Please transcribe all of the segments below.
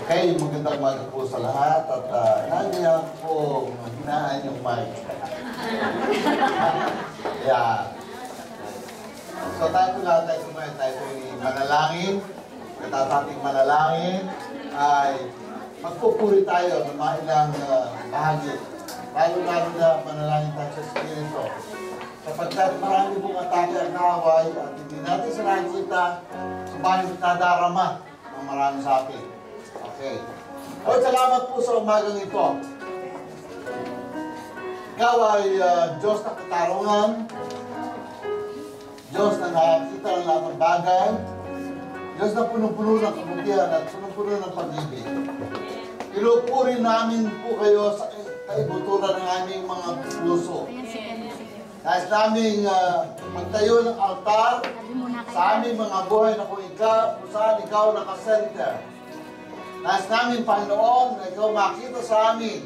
Okay, magandang umaga po sa lahat at nandiyan po hinaan yung mic. Yeah. So tayo po lahat tayo sumayon, tayo po yung manalangin. Katatating manalangin ay magpupuri tayo ng mga ilang bahagi. Lalo-lalo na manalangin tayo sa Espiritu. Sapagkat marami pong atake ang kaaway at hindi natin sa nakikita, subalit nadarama ang marami sa atin. Okay. Lord, salamat po sa umagang ito. Ikaw ay Diyos ng katarungan, Diyos na nakakita ng lahat ng bagay, Diyos na punong-puno ng kabutihan at punong-puno ng pag-ibig. Ilupuri namin po kayo sa kaibuturan ng aming mga puso. Nais namin magtayo ng altar sa aming mga buhay na kung saan ikaw nakasenter. Nais namin, Panginoon, na ikaw makita sa amin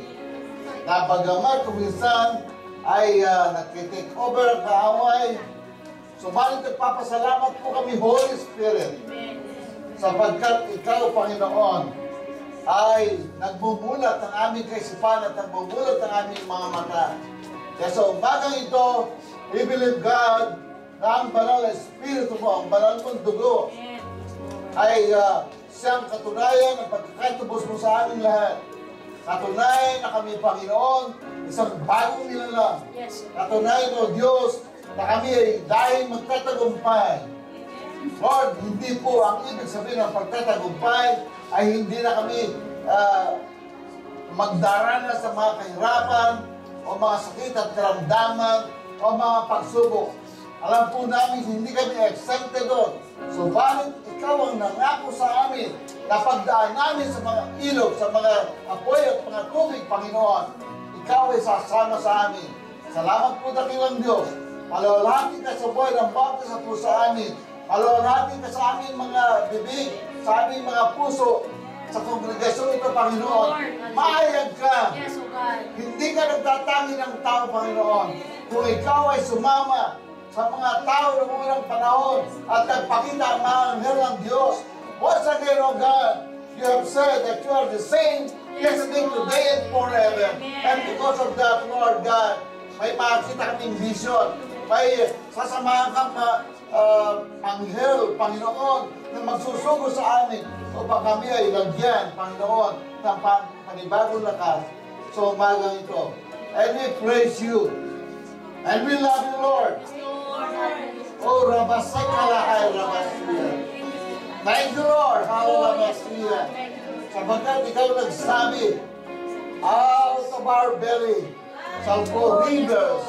na bagamat kuminsan ay nag-take over ang kaaway, subalit nagpapasalamat po kami, Holy Spirit, sapagkat ikaw, Panginoon, ay nagbumulat ng aming kaisipan at nagbumulat ng aming mga mata. Kaya sa umagang ito, we believe, God, na ang banal na Espiritu mo, ang banal mong dugo, ay siyang katunayan ng pagkakatubos mo sa aming lahat. Katunayan na kami, Panginoon, isang bagong nilalang. Katunayan, O Diyos, na kami ay dahil magtatagumpay. Lord, hindi po ang ibig sabihin ng pagtatagumpay ay hindi na kami magdarana sa mga kahirapan o mga sakit at karamdaman o mga pagsubok. Alam po namin, hindi kami exempted doon. Subalit, ikaw ang nangako sa amin na pagdaan namin sa mga ilog, sa mga apoy at mga tubig, Panginoon. Ikaw ay sasama sa amin. Salamat po dakilang Diyos. Palawalhati ka sa buhay ng bawat isa po sa amin. Palawalhati ka sa aming mga bibig, sa aming mga puso, sa kongregasyon ito, Panginoon. Maayag ka. Hindi ka nagtatangi ng tao, Panginoon. Kung ikaw ay sumama sa mga tao ng unang panahon at nagpakita ang mga anghel ng Diyos, once again, O God, you have said that you are the same yesterday, today, and forever. And because of that, Lord God, may makikita kaming vision. May sasamahan kang anghel, Panginoon, na magsusugo sa amin upang kami ay lagyan, Panginoon, ng panibagong lakas sa umagang ito. And we praise you. And we love you, Lord. Oh, Rabasikalahay, Rabasiya. Thank you, Lord. Hallelujah. Sapagkat ikaw nagsabi, out of our belly shall flow rivers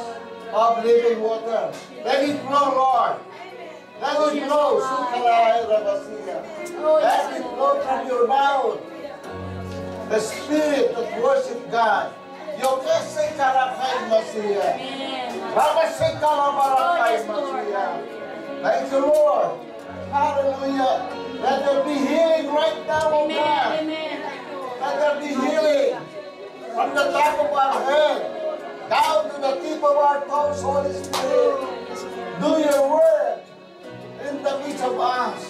of living water. Let it flow, Lord. Let it flow, Sukalahay, Rabasiya. Let it flow from your mouth. The spirit that worship God. Yokese karakay Masiya. Rabasikalamarakay Masiya. Thank you, Lord. Hallelujah. Let there be healing right now, O God. Let there be healing from the top of our head down to the tip of our toes, Holy Spirit. Do your work in the midst of us.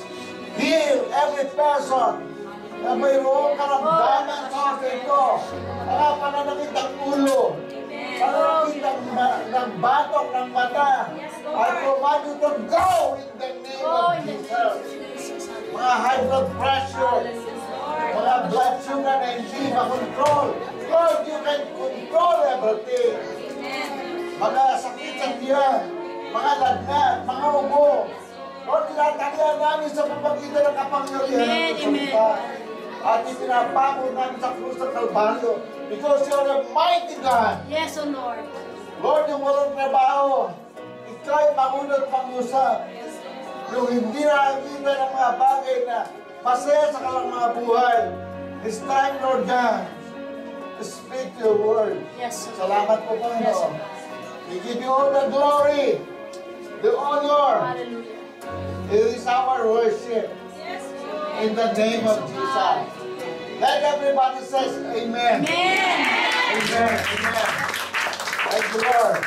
Heal every person na mayroong karamdaman sa akin ito. Mga pananakit ng ulo, pananakit ng batok ng mata. I command you to go in the name of Jesus. Mga high blood pressure, mga blood sugar na hindi makontrol. Lord, you can control everything. Mga sakit sa tiyan, mga lagnat, mga ubo. Lord, tinatanggihan namin sa pamagitan ng kapangyarihan ng salita. At itinapako namin sa krus ng Kalbaryo. Because you are a mighty God. Yes, O Lord. Lord, yung walang trabaho, ikaw ay mangunod pang-usap. Yung hindi nakakita ng mga bagay na masaya sa kalang mga buhay. It's time, Lord God, to speak your word. Yes, O Lord. Salamat po, Panginoon. We give you all the glory, the honor. Hallelujah. It is our worship. In the name of Jesus. Let everybody says amen. Amen. Amen. Amen. Thank you, Lord.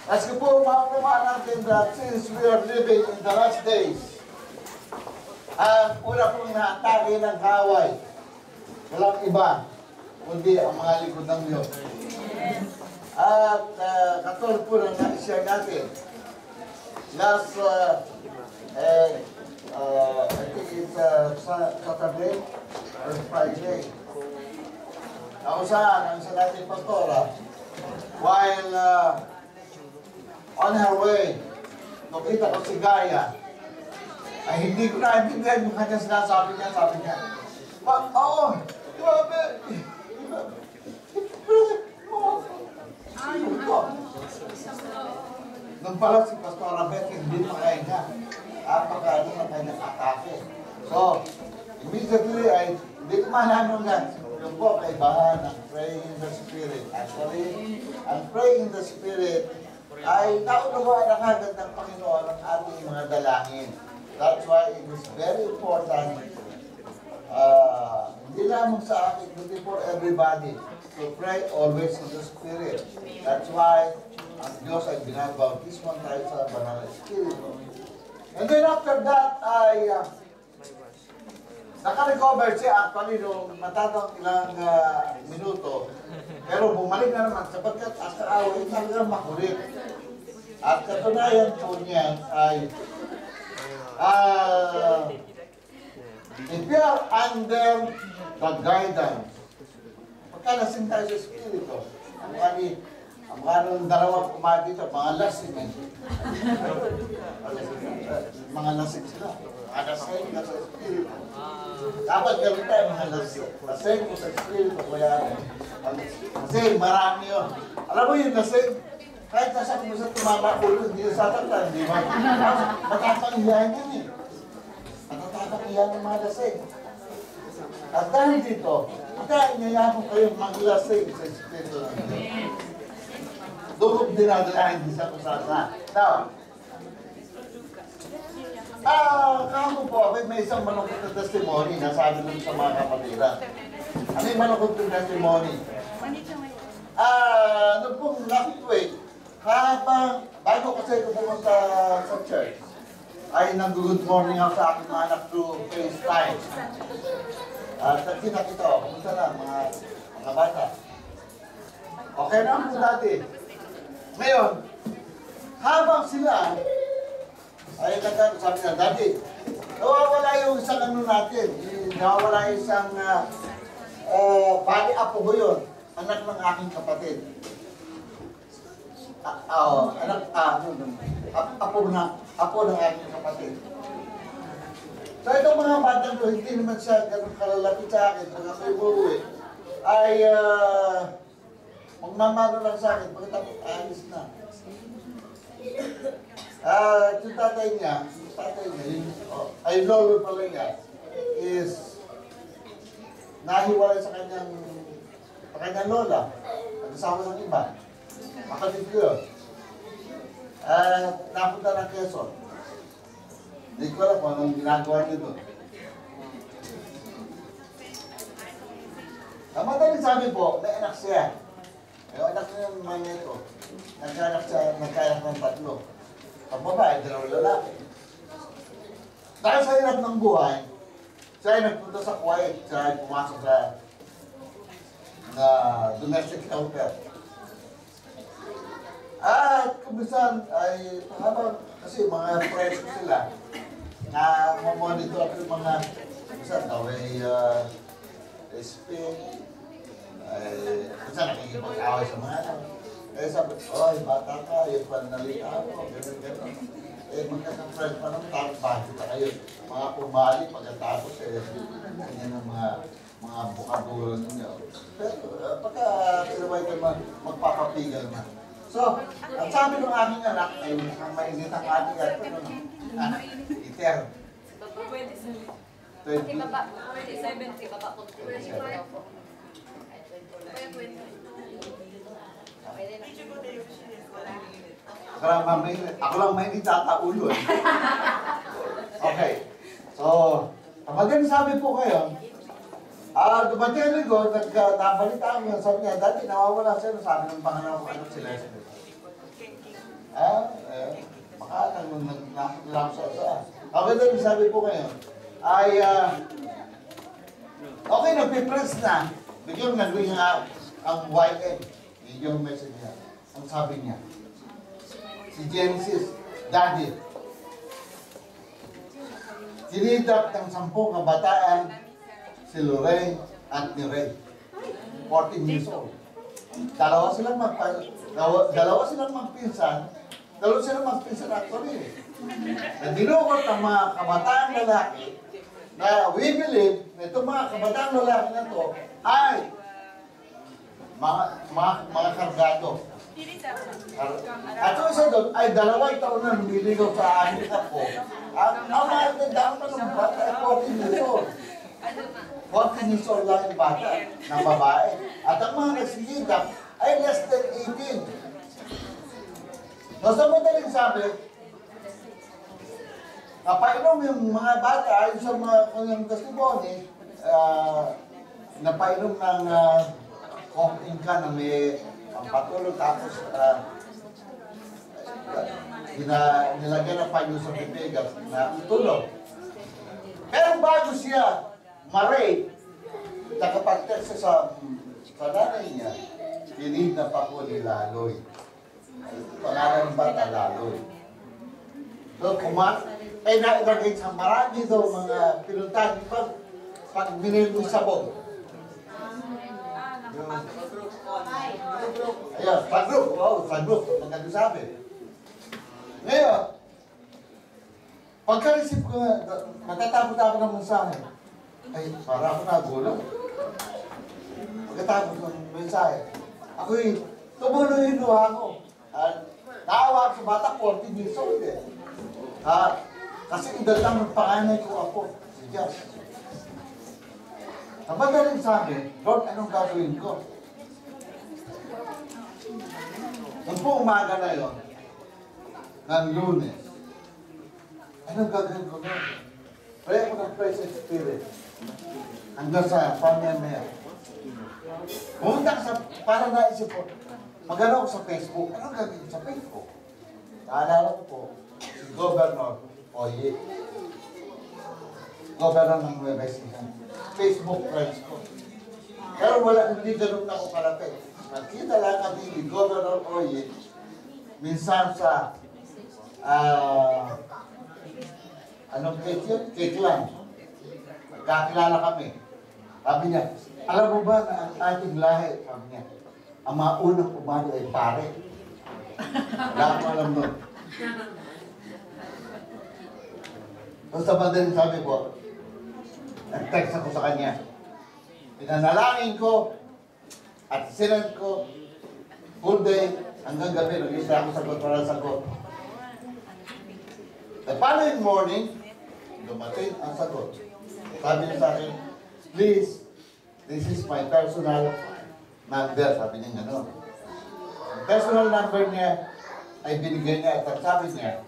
As ko po, mga natin that since we are living in the last days, Ang una pong naatake ng kaway, walang iba, kundi ang mga likod ng Diyos. At katulad po na na-share natin, last, I think it's Saturday or Friday, ako saan, ang sa natin pastora, while on her way, nakita ko si Gaya, ay hindi ko naintindihan yung kanya sinasabi niya, sabi niya, oo, di ba, nung pala si Pastora Beth, hindi makahinga. Pagkaano na kanyang atake. So, immediately ay hindi ko mahanong nga. Yung po, kaibahan ng praying in the Spirit. Actually, ang praying in the Spirit ay naunawaan na kagad ng Panginoon ang ating mga dalangin. That's why it is very important, hindi lamang sa akin, kundi for everybody, to pray always in the Spirit. That's why ang Diyos ay binabautisman tayo sa banal na Espiritu. And then after that ay naka-recover siya actually nung matatang ilang minuto. Pero bumalik na naman sapagkat ang kaaway talagang makulit. At katunayan po niyan ay if you are under the guidance, pagka lasing tayo sa Espiritu, ang mga nung dalawang kumain dito, mga lasing eh. Mga lasing sila. Mga lasing ka sa Espiritu. Dapat gawin tayo mga lasing. Lasing mo sa Espiritu, kuya. Kasi marami yun. Alam mo yung lasing, kahit nasa kung sa tumama ulo, hindi na sataktan, di ba? Matatanggihan yan eh. Matatanggihan ng mga lasing. At dahil dito, kaya inayaan ko kayong maglasing sa Espiritu ng Diyos. Doon dinadalahin din sa kusasa. Now, kahapon po, may isang malungkot na testimony na sabi nun sa mga kapatiran. Ano yung malungkot na testimony? Noong pong last week, bago kasi ko pumunta sa church, ay nag-good morning ako sa aking mga anak through FaceTime. At nakita ko, kumusta na mga bata. Okay na po dati. Ngayon, habang sila ay sabi na, Daddy, nawawala yung isang ano natin, nawawala yung isang bali apo ko yun, anak ng aking kapatid. Apo ng aking kapatid. So itong mga batang ko, hindi naman siya ganun kalalapit sa akin, pag ako'y umuwi, ay magmamano lang sa akin, pagkatapos alis na. Yung tatay niya, ay lolo pala niya, is nahiwalay sa kanyang lola, nag-asawa ng iba. Makatid ko yun. Napunta ng Quezon. Hindi ko alam kung anong ginagawa niyo doon. Ang madaling sabi po, may anak siya. Yung anak niya ng mga ito, nagkaanak ng tatlo. Ang babae, dalawang lalaki. Dahil sa hirap ng buhay, siya ay nagpunta sa Kuwait, siya ay pumasok sa domestic helper. At kumisan ay, kasi mga friends ko sila, na mamonitor ako yung mga, kumisan daw ay SP, minsan nakikipag-away sa mga ano. Sabi, oy, bata ka, yung panalita ako, gano'n. Magkakang-friend pa naman, tapos bakit na kayo? Mga pumali, pagkatapos, ganyan ang mga bukabulan ninyo. Pero, pagka sinabay ka magpapapigal na. So, ang sabi ng aking anak, ay ang mainit ang ating anak, iter. 27 Ako lang may itataulo. Okay. So, magandang sabi po kayo, dumating ang linggo, nabalitaan ko, sabi niya, Daddy, nawawala siya, sabi ng pangalan ko, anak sila. Baka naglalang sa. Magandang sabi po kayo, ay, okay, nagpipress na. Bigyan nagawin nga ang YN. Yun yung message niya. Ang sabi niya, si Genesis, Daddy, sinidap ng 10 kabataan, si Lorraine at ni Ray. 14 years old. Dalawa silang magpinsan actually. Na dinukot ang mga kabataan lalaki na we believe na itong mga kabataan lalaki na to ay mga kargado. At yung isa doon ay 2 taon na lumiligaw sa amin ako. Ang mga tandaan pa ng bata ay 14 years old. 14 years old lang yung bata ng babae. At ang mga nagsisigap ay less than 18. So sa madaling sabi, napainom yung mga bata ayon sa mga kanyang testimony, napainom ng cocaine ka na may pampatulog tapos nilagyan ng panyo sa bibig na tulog. Pero bago siya ma-rape, nakapag-text sa nanay niya, pinid na pa po ni Laloy. Pangalan ba na Laloy? So, ay nailagay sa marami daw mga pinuntahan pag binili mo sabog. Ayan, pag-group. Oo, pag-group. Maganda sabi. Ngayon, pagka-receive ko nga, natatapos ako ng mensahe. Ay, para ako nagulang. Pagkatapos ng mensahe, ako'y tumuloy yung luha ko. Naawa ako sa bata, 14 years old eh. Kasi edad lang ng panganay ko ako, si Josh. Ang madaling sabi, Lord, anong gagawin ko? Nung po umaga na yun, ng Lunes, anong gagawin ko na? Pray ako ng praise and spirit. Hanggang sa pamiyamaya. Pumunta ka sa, para naisip ko, magano ako sa Facebook, anong gagawin sa Facebook? Naalala ko po, si Governor Oye. Governor ng Nueva Ecija. Facebook friends ko. Pero hindi ganun ako kalapit. Nakita lang kami ni Governor Oye minsan sa anong cake yun? Cake lang. Kakilala kami. Sabi niya, alam mo ba na ang ating lahi, sabi niya, ang mga unang umali ay pare. Wala akong alam nun. So sa madaling sabi ko, nag-text ako sa kanya. Pinanalangin ko at sinend ko full day hanggang gabi. Nag-isa ako sagot para sagot. The following morning, dumating ang sagot. Sabi niya sa akin, please, this is my personal number. Sabi niya gano'n. Ang personal number niya ay binigay niya at sabi niya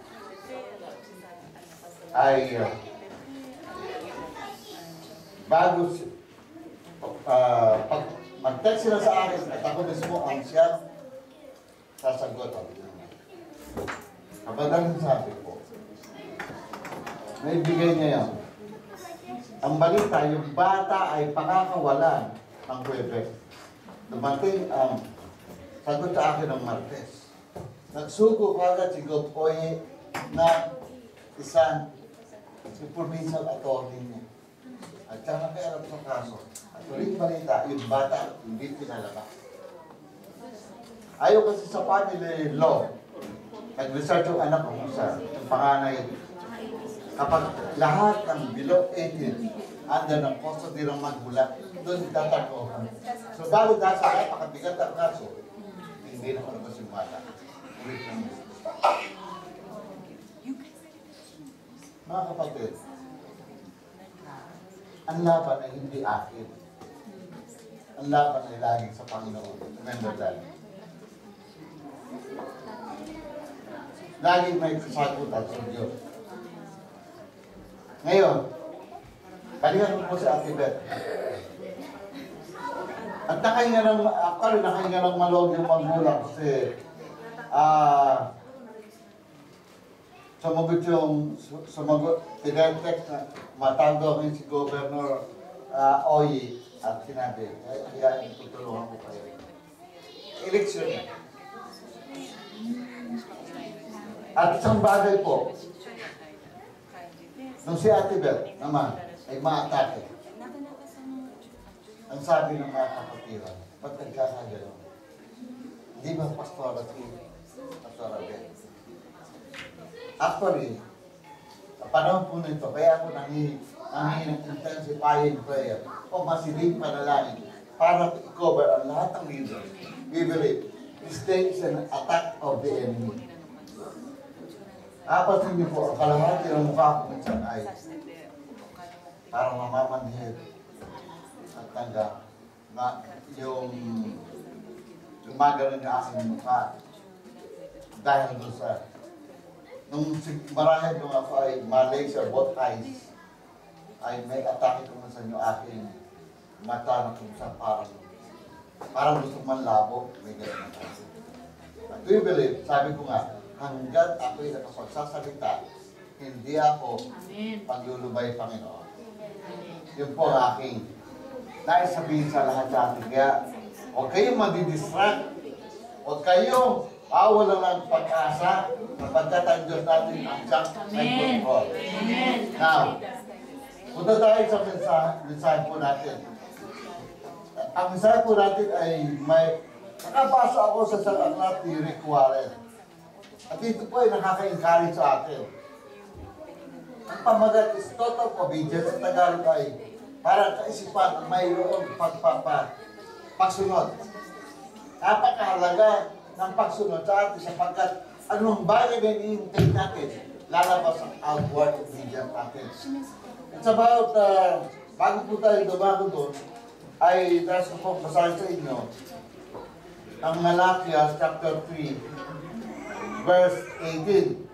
ay bago pag mag-text sila sa akin at ako mismo ang siya sasagot. Kabadaling sabi ko, naibigay niya yan. Ang balita, yung bata ay pakakawalan ng Huwebes. Dumating ang sagot sa akin ng Martes. Nagsugo ko agad si Gopoy na isang si provincial attorney niya. At siya nakialam sa kaso. At ulit balita, yung bata hindi pinalabas. Ayaw kasi sa family law, nag-research yung anak ko sa panganay. Kapag lahat ng below 18, under ng custody ng magulang, doon tatakohan. So bago dahil sa napakabigat ang kaso, hindi na kalabas yung bata. Ulit ng mga kapatid, ang laban ay hindi akin. Ang laban ay laging sa Panginoon. Remember that. Laging may kasagutan sa Diyos. Ngayon, balikan ko po si Ate Beth. At nakahinga ng malog yung magulang kasi sumagot, tinetext na matawag daw si Governor Oyi at sinabi, kaya tutulungan ko kayo. Eleksyon. At isang bagay po, nung si Ate Bel naman ay maatake, ang sabi ng mga kapatiran, ba't nagkakagano? Hindi ba Pastora Bel? Actually, sa panahon po nito, kaya ako nangihingi ng intensifying prayer o masiling panalangin para i-cover ang lahat ng leaders. We believe this day is an attack of the enemy. Apat niyo po, ang kalahati ng mukha ko minsan ay parang mamamanhid at tangga na yung gumagano niya aking mukha dahil doon sa nung marahil nung ako ay Malaysia, both eyes ay may atake ko sa inyo aking mata na kung saan parang gusto manlabo, may gano'n na. At we believe, sabi ko nga, hanggat ako'y nakapagsasalita, hindi ako paglulubay Panginoon. Yun po ang aking nais sabihin sa lahat sa atin. Kaya, huwag kayong madidistract, huwag kayong wala lang pag-asa, napagkat ang Diyos natin ang siyang may control. Now, punta tayo sa mensahe po natin. Ang mensahe po natin ay may nakabasa ako sa isang aklat ni Rick Warren. At ito po ay nakaka-encourage sa atin. Ang pamagat is total obedience sa Tagalog ay para kaisipan ang mayroong pagsunod. Napakahalaga ng pagsunod sa atin sapagkat anong bagay na i-intake natin, lalabas ang outward obedience natin. It's about, bago po tayo dumago doon, ay nasa po basahin sa inyo ang Malakias chapter 3, verse 18.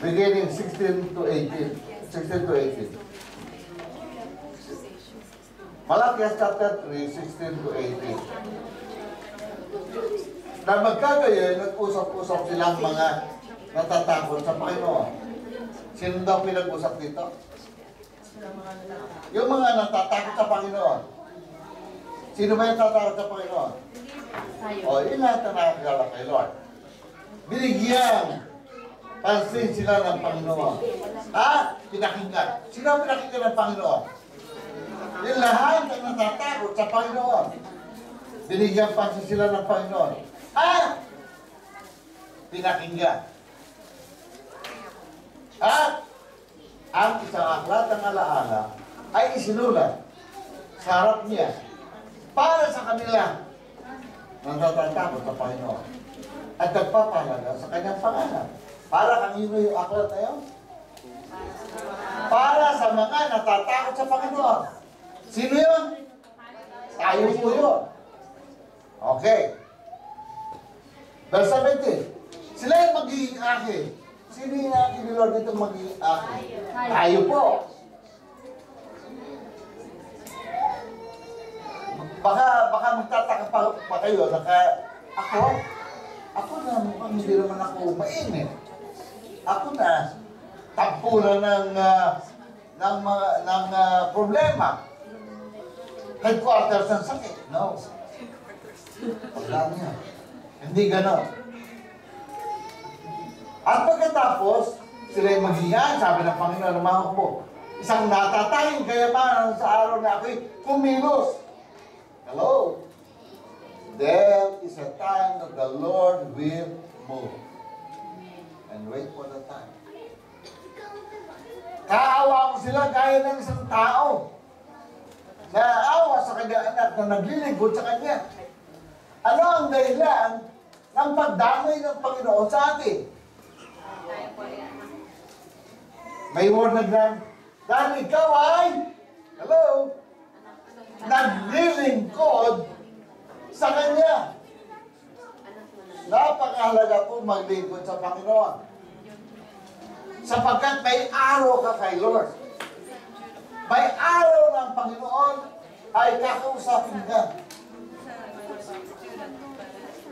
Beginning 16 to 18. 16 to 18. Malakias chapter 3, 16 to 18. Na magkagayon, nag-usap-usap silang mga natatakot sa Panginoon. Sino daw pinag-usap dito? Yung mga natatakot sa Panginoon. Sino ba yung natatakot sa Panginoon? O, yun lahat na nakakilala kay Lord. Binigyan pansin sila ng Panginoon. Pinakinggan. Sino ang pinakinggan ng Panginoon? Yung lahat ang natatakot sa Panginoon. Binigyan pansin sila ng Panginoon. Pinakinggan. At ang isang aklat ng alaala ay isinulat sa harap niya para sa kanila natatakot sa Panginoon at nagpapahalaga sa kanyang pangalan. Para kanino yung aklat na yun? Para sa mga natatakot sa Panginoon. Sino yun? Tayo po yun. Okay. Verse 17. Sila yung magiging akin. Sino yung akin ni Lord dito magiging akin? Tayo po. Baka magtataka pa kayo na ako na mukhang hindi naman ako mainit. Ako na tampunan ng problema. Headquarters ng sakit. No. Wala niya. Hindi ganon. At pagkatapos, sila yung maghiyan, sabi ng Panginoon, lumahok mo. Isang natatayong kayamanan sa araw na ako'y kumilos. Hello? There is a time that the Lord will move. And wait for the time. Kaawa mo sila gaya ng isang tao. Naawa sa kanyang anak na naglilingkod sa kanya. Ano ang dahilan ng pagdamay ng Panginoon sa atin? May word na lang, dahil ikaw ay, hello, naglilingkod sa Kanya. Napakahalaga po maglingkod sa Panginoon. Sapagkat may araw ka kay Lord. May araw ng Panginoon ay kakausapin ka.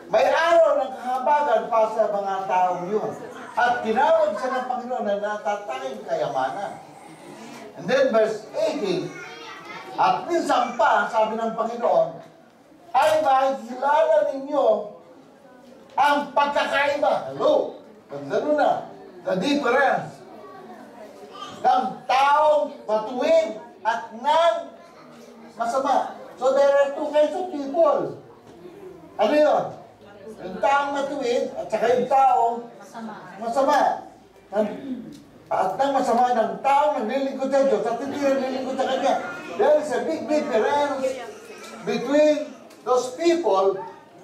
May araw ng kahabagan pa sa mga taong yun. At tinawag siya ng Panginoon na natatanging kayamanan. And then verse 18, at minsan pa, sabi ng Panginoon, ay makikilala ninyo ang pagkakaiba. Hello? Ganda na. The difference ng taong matuwid at ng masama. So there are two kinds of people. Ano yun? Yung taong matuwid at saka yung taong masama. At ng masama ng taong naglilingkod sa Diyos at hindi naglilingkod sa Kanya. There is a big difference between those people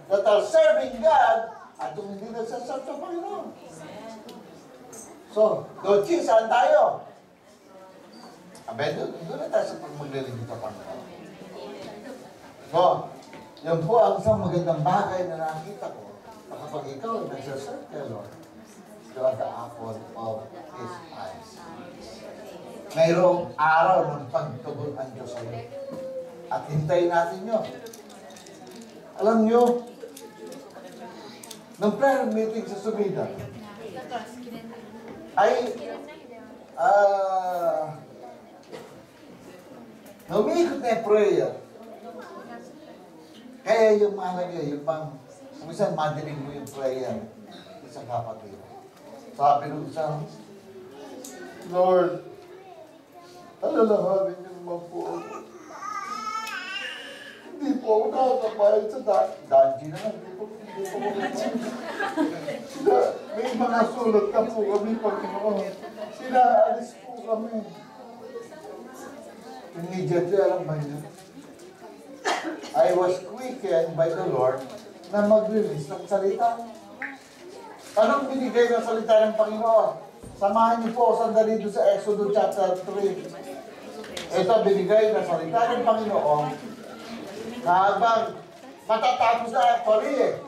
that are serving God at yung hindi nagsaserve sa Panginoon. So, Dochi, saan tayo? Abay, doon na tayo sa pagmaglilingkod sa Panginoon. So, yan po ang isang magandang bagay na nakita ko na kapag ikaw ay nagsaserve kay Lord, you are the apple of His eyes. Mayroong araw ng pagtugon ang Diyos sa iyo. At hintayin natin yun. Alam nyo, ng prayer meeting sa Sumida, ay umiikot na yung prayer. Kaya yung mahalaga, yung pang, kung isang madinig mo yung prayer, isang kapatid. Sabi nung isang, Lord, alalahanin niyo naman po ako. Hindi po ako nakakabayad sa danji na lang. Hindi po may mga sulat na po kami, Panginoon. Sinaalis po kami. Immediately, alam ba niyo? I was quickened by the Lord na mag-release ng salita. Anong binigay ng salita ng Panginoon? Samahan niyo po sandali doon sa Exodus chapter 3. Ito binigay ng salita ng Panginoon na habang matatapos na actually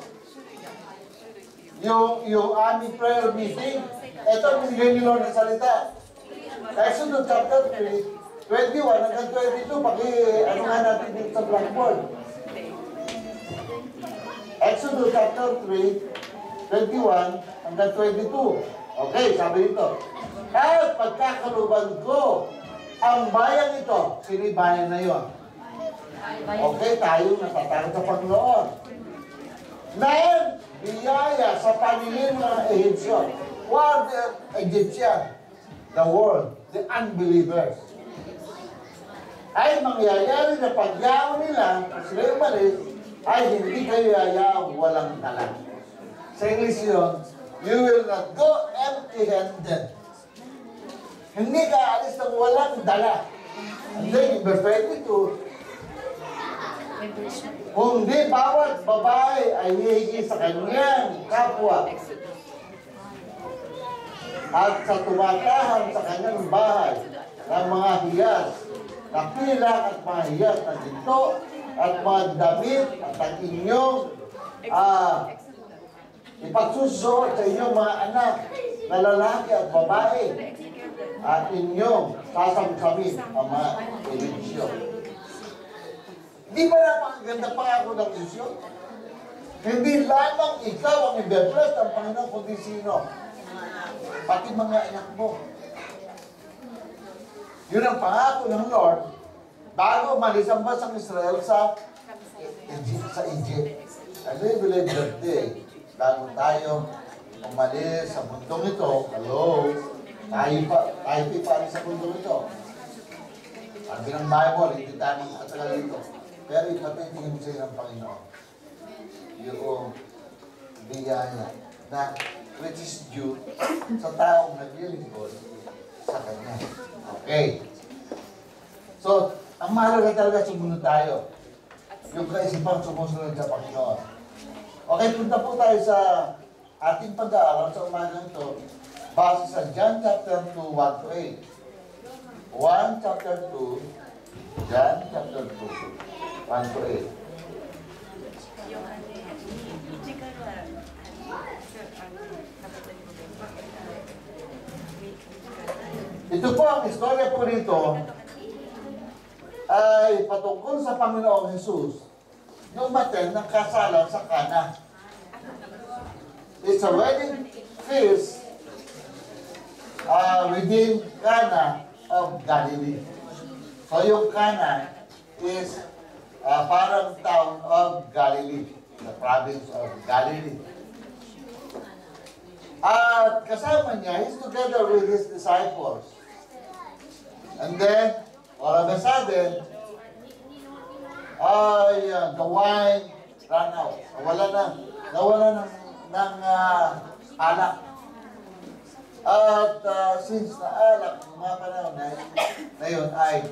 yung aming prayer meeting, ito binigay ni Lord ng salita. Exodus chapter 3, 21 hanggang 22, ano nga natin dito sa blackboard. Exodus chapter 3, 21 hanggang 22. Okay, sabi dito. At pagkakaluban ko ang bayan ito, sino bayan na yon? Okay, tayo natatakot sa Panginoon. Nang biyaya sa paningin ng Egyptian. What the Egyptian? The world, the unbelievers. Ay mangyayari na pagyaw nila, sila umalis, ay hindi kayo yayaw walang dala. Sa English yun, you will not go empty-handed. Hindi ka alis ng walang dala. And then, in verse 22, kundi bawat babae ay hihingi sa kanyang kapwa at sa tumatahan sa kanyang bahay ng mga hiyas na pilak at mga hiyas na ginto at mga damit at ang inyong ipagsusuot sa inyong mga anak na lalaki at babae at inyong sasamsamin ang mga edisyon. Di ba napakaganda pangako ng Diyos? Hindi lamang ikaw ang i-bless ng Panginoon, kundi sino? Pati mga anak mo. Yun ang pangako ng Lord bago umalis ang bansang Israel sa Egypt. Ano yung believe that day? Bago tayo umalis sa mundong ito, hello, tayo pa sa mundong ito. Sabi ng Bible, hindi tayo magkatagal dito. Pero ipatingin sa ng Panginoon yung biyaya na which is due sa taong naglilingkod sa Kanya. Okay. So, ang mahalaga talaga sumunod tayo. Yung kaisipang sumusunod sa Panginoon. Okay, punta po tayo sa ating pag-aaral sa umagang ito base sa John chapter 2, 1 to 8. 1 chapter 2, John chapter 2. 1 to 8. Ito po ang istorya po rito ay patungkol sa Panginoong Jesus dumating ng kasalan sa Cana. It's a wedding feast within Cana of Galilee. So yung Cana is parang town of Galilee, the province of Galilee. At kasama niya, he's together with his disciples. And then, all of a sudden, the wine ran out. Nawala ng alak. At since na alak, mga panahon na yun ay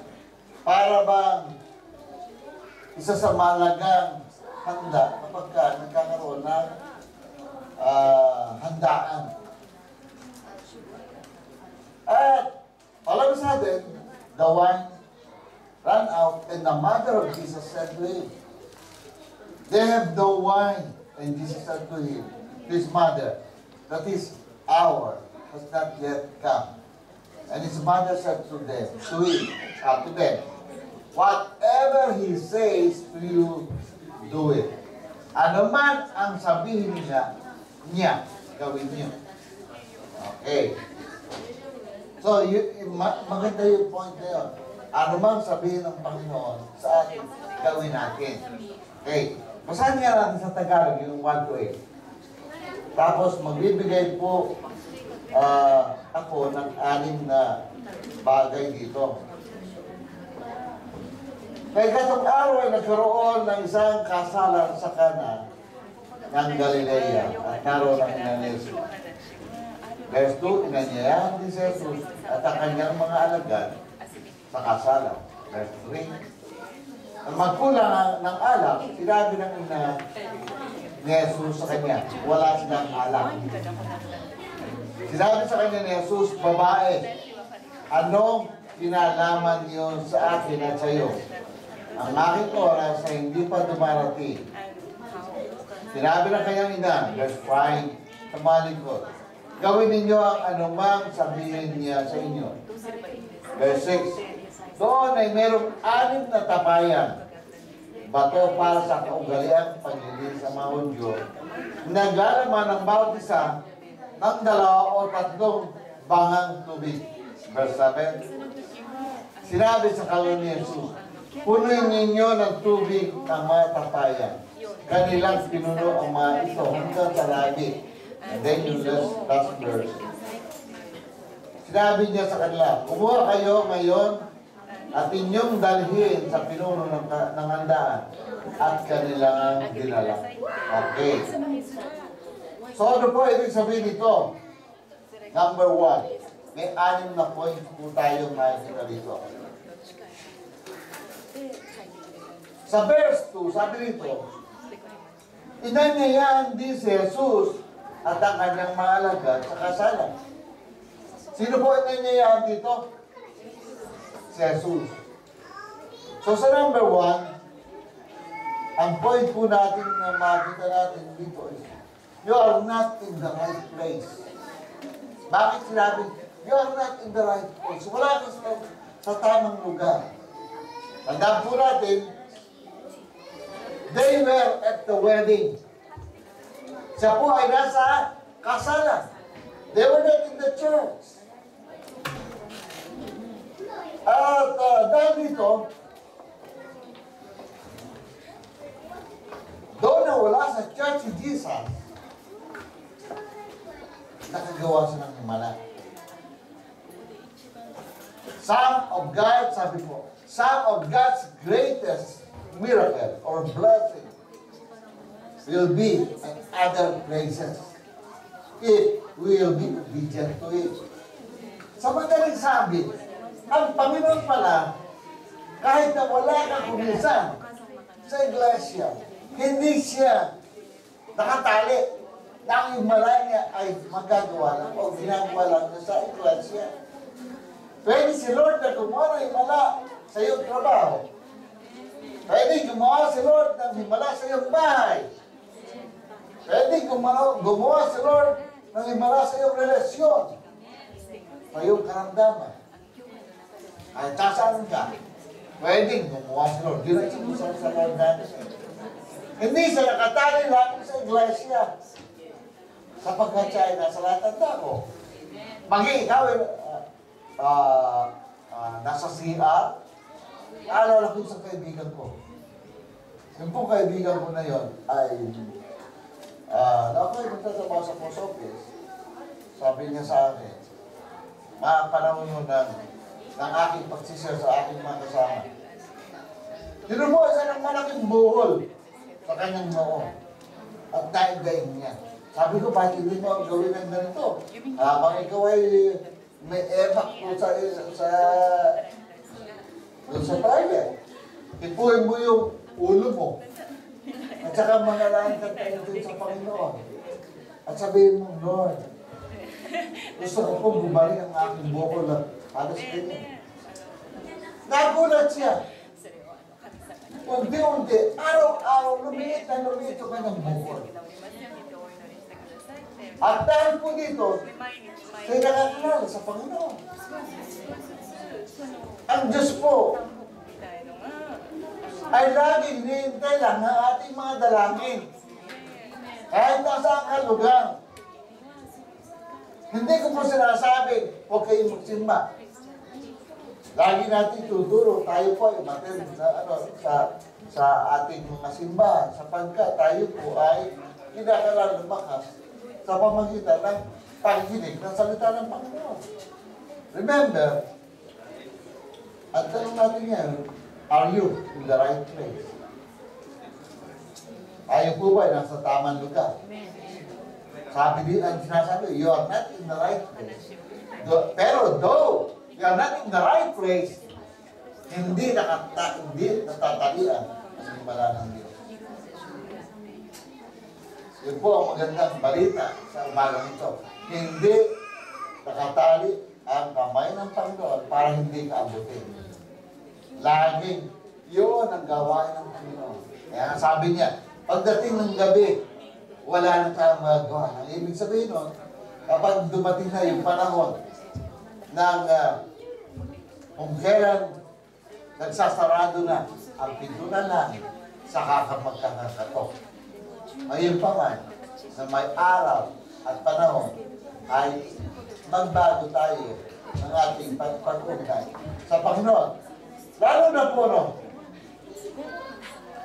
para bang isa sa malagang handa kapag nagkakaroon ng handaan. At all of a sudden, the wine ran out, and the mother of Jesus said to him, "They have no wine." And Jesus said to him, his mother, "That is hour has not yet come." And his mother said to them, "Whatever he says to you, do it." Ano man ang sabihin niya, gawin niyo. Okay. So, maganda yung point na yun. Ano mang sabihin ng Panginoon sa atin, gawin natin. Okay. Basahin nga natin sa Tagalog yung 1 to 8. Tapos, magbibigay po ako ng 6 na bagay dito. Kaya katong araw ay nagkaroon ng isang kasalan sa Cana ng Galilea at naroon ang ina ni Jesus. Verse 2, inanyayahan ni Jesus at ang kanyang mga alagad sa kasalan. Verse 3, ang magkulang ng alak, sinabi ng ina ni Jesus sa kanya, wala silang alak. Sinabi sa kanya ni Jesus, babae, anong kinalaman niyo sa akin at sa iyo? Ang aking oras ay hindi pa dumarating. Sinabi ng kanyang ina, verse 5, sa mga lingkod, gawin ninyo ang anumang sabihin niya sa inyo. Verse 6, doon ay merong 6 na tapayan, bato para sa kaugalian paglilin sa mga Hudyo, naglalaman ng bawat isa ng 2 o 3 bangang tubig. Verse 7, sinabi sa kalooban ni Jesus, punuin ninyo ng tubig ang mga tapayan. Kanilang pinuno ang mga ito hanggang sa labi. And then yung last verse. Sinabi niya sa kanila, kumuha kayo ngayon at inyong dalhin sa pinuno ng handaan at kanilang dinala. Okay. So ano po ibig sabihin dito? Number 1. May 6 na point po tayong makikita dito. Sa verse 2, sabi dito, inanyayahan din si Jesus at ang kanyang mga alagad sa kasalan. Sino po inanyayahan dito? Si Jesus. So sa number 1, ang point po natin na makikita natin dito is, you are not in the right place. Bakit sinabi, you are not in the right place? Wala ka sa tamang lugar. Tandaan po natin, they were at the wedding. Siya po ay nasa kasalan. They were not in the church. At dahil dito, doon na wala sa church si Jesus, nakagawa siya ng himala. Some of God, sabi po, some of God's greatest miracle or blessing will be in other places if we will be obedient to it. Sa madaling sabi, ang Panginoon pala, kahit na wala kang kumisan sa iglesia, hindi siya nakatali na ang himala niya ay magagawa lang o ginagawa lang niya sa iglesia. Pwede si Lord na gumawa ng himala sa iyong trabaho. Pwede gumawa si Lord ng himala sa iyong bahay. Pwede gumawa si Lord ng himala sa iyong relasyon, sa iyong karamdaman. Ay, tasaan ka. wedding, gumawa si Lord. Di na siya sa Lord natin. Hindi siya nakatali lang sa iglesia. Sapagkat siya ay nasa lahat ng tao. Maging ikaw ay nasa CR, naalala ko sa kaibigan ko. Yung pong kaibigan ko na yon ay ako'y magtatrabaho sa post office. Sabi niya sa akin, panahon yun ng aking pagsisir sa aking mga kasama. Tinumuha siya ng malaking buhol sa kanyang noo at daig-daig niya. Sabi ko, bakit hindi mo gawin ng ganito? Habang ikaw ay may evac po sa toilet. Ipuin mo yung ulo mo. At saka manalangin ka tayo dun sa Panginoon. At sabihin mo, Lord, gusto ko pong bumalik ang aking bukol na halos ganyan. Nagulat siya. Unti-unti, araw-araw, lumiit na lumiit ka ng bukol. At dahil po dito, sa'yo nakakilala sa Panginoon. Ang Diyos po ay laging hinihintay lang ng ating mga dalangin. Kahit nasa ang lugar. Hindi ko po sinasabi, huwag kayong magsimba. Lagi natin tuturo, tayo po ay matin sa ating mga simbahan, sapagkat tayo po ay kinakailangan lumakas sa pamagitan ng pakikinig ng salita ng Panginoon. Remember, at tanong natin yan, are you in the right place? Tayo po ba ay nasa tamang lugar? Sabi din ang sinasabi, you are not in the right place. Pero though you are not in the right place, hindi natatalian ang himala ng Diyos. Yun po ang magandang balita sa umagang ito. Hindi nakatali ang kamay ng Panginoon para hindi ka abutin. Laging yun ang gawain ng Panginoon. Kaya sabi niya, pagdating ng gabi, wala na tayong magagawa. Ang ibig sabihin nun, kapag dumating na yung panahon ng kung kailan nagsasarado na ang pintunan lang, saka ka magkakakatok. Ngayon pa man, na may araw at panahon, ay magbago tayo ng ating pag-ugnay sa Panginoon. Lalo na po, no,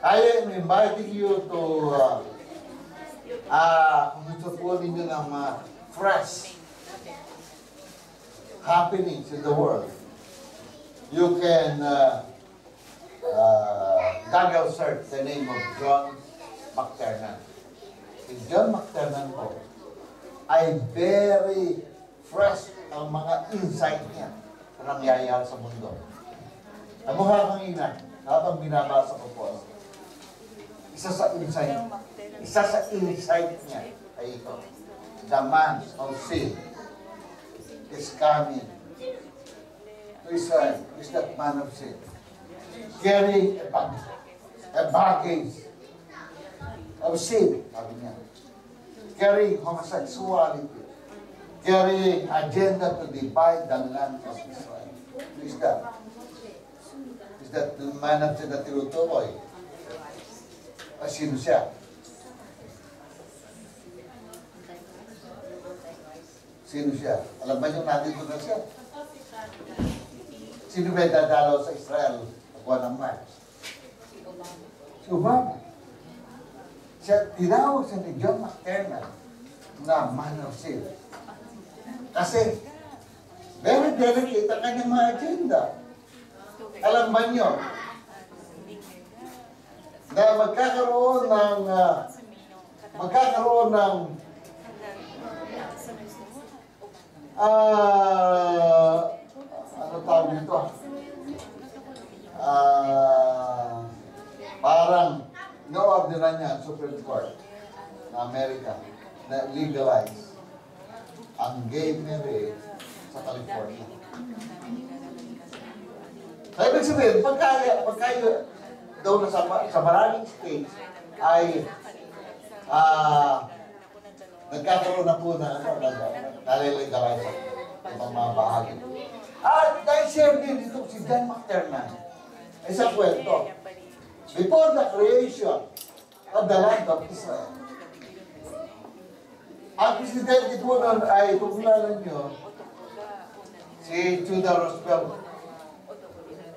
I am inviting you to kung gusto po ninyo ng fresh happenings in the world, you can Google search the name of John McTernan. Si John McTernan po ay very fresh ang mga insight niya na nangyayari sa mundo. Ang mukha kang ina, habang binabasa ko po, isa sa insight niya ay ito. The man of sin is coming to Israel. Is that man of sin? Carrying a baggage of sin, sabi niya. Carrying homosexuality. Carrying agenda to divide the land of Israel. Who is that? Is that the man of sin na tinutukoy? Sino siya? Sino siya? Alam ba yung nandito na siya? Sino ba dadalaw sa Israel? Pagkuha ng March? Si Obama. Siya, tinawag siya ni John McTernan na man of sin. Kasi, very delicate ang kanyang mga agenda. Alam ba niyo, na magkakaroon ng ano tawag nito? Parang no-orderan niya ang Supreme Court na Amerika na legalize ang gay marriage sa California. So, ibig sabihin, pagka daw na sa maraming states ay nagkakaroon na po na nalilegalize ang mga bahagi. At dahil share din dito si John McTernan. Isang kwento. Before the creation of the land of Israel, ang presidente po nun ay, kung kilala nyo, si Theodore Roosevelt.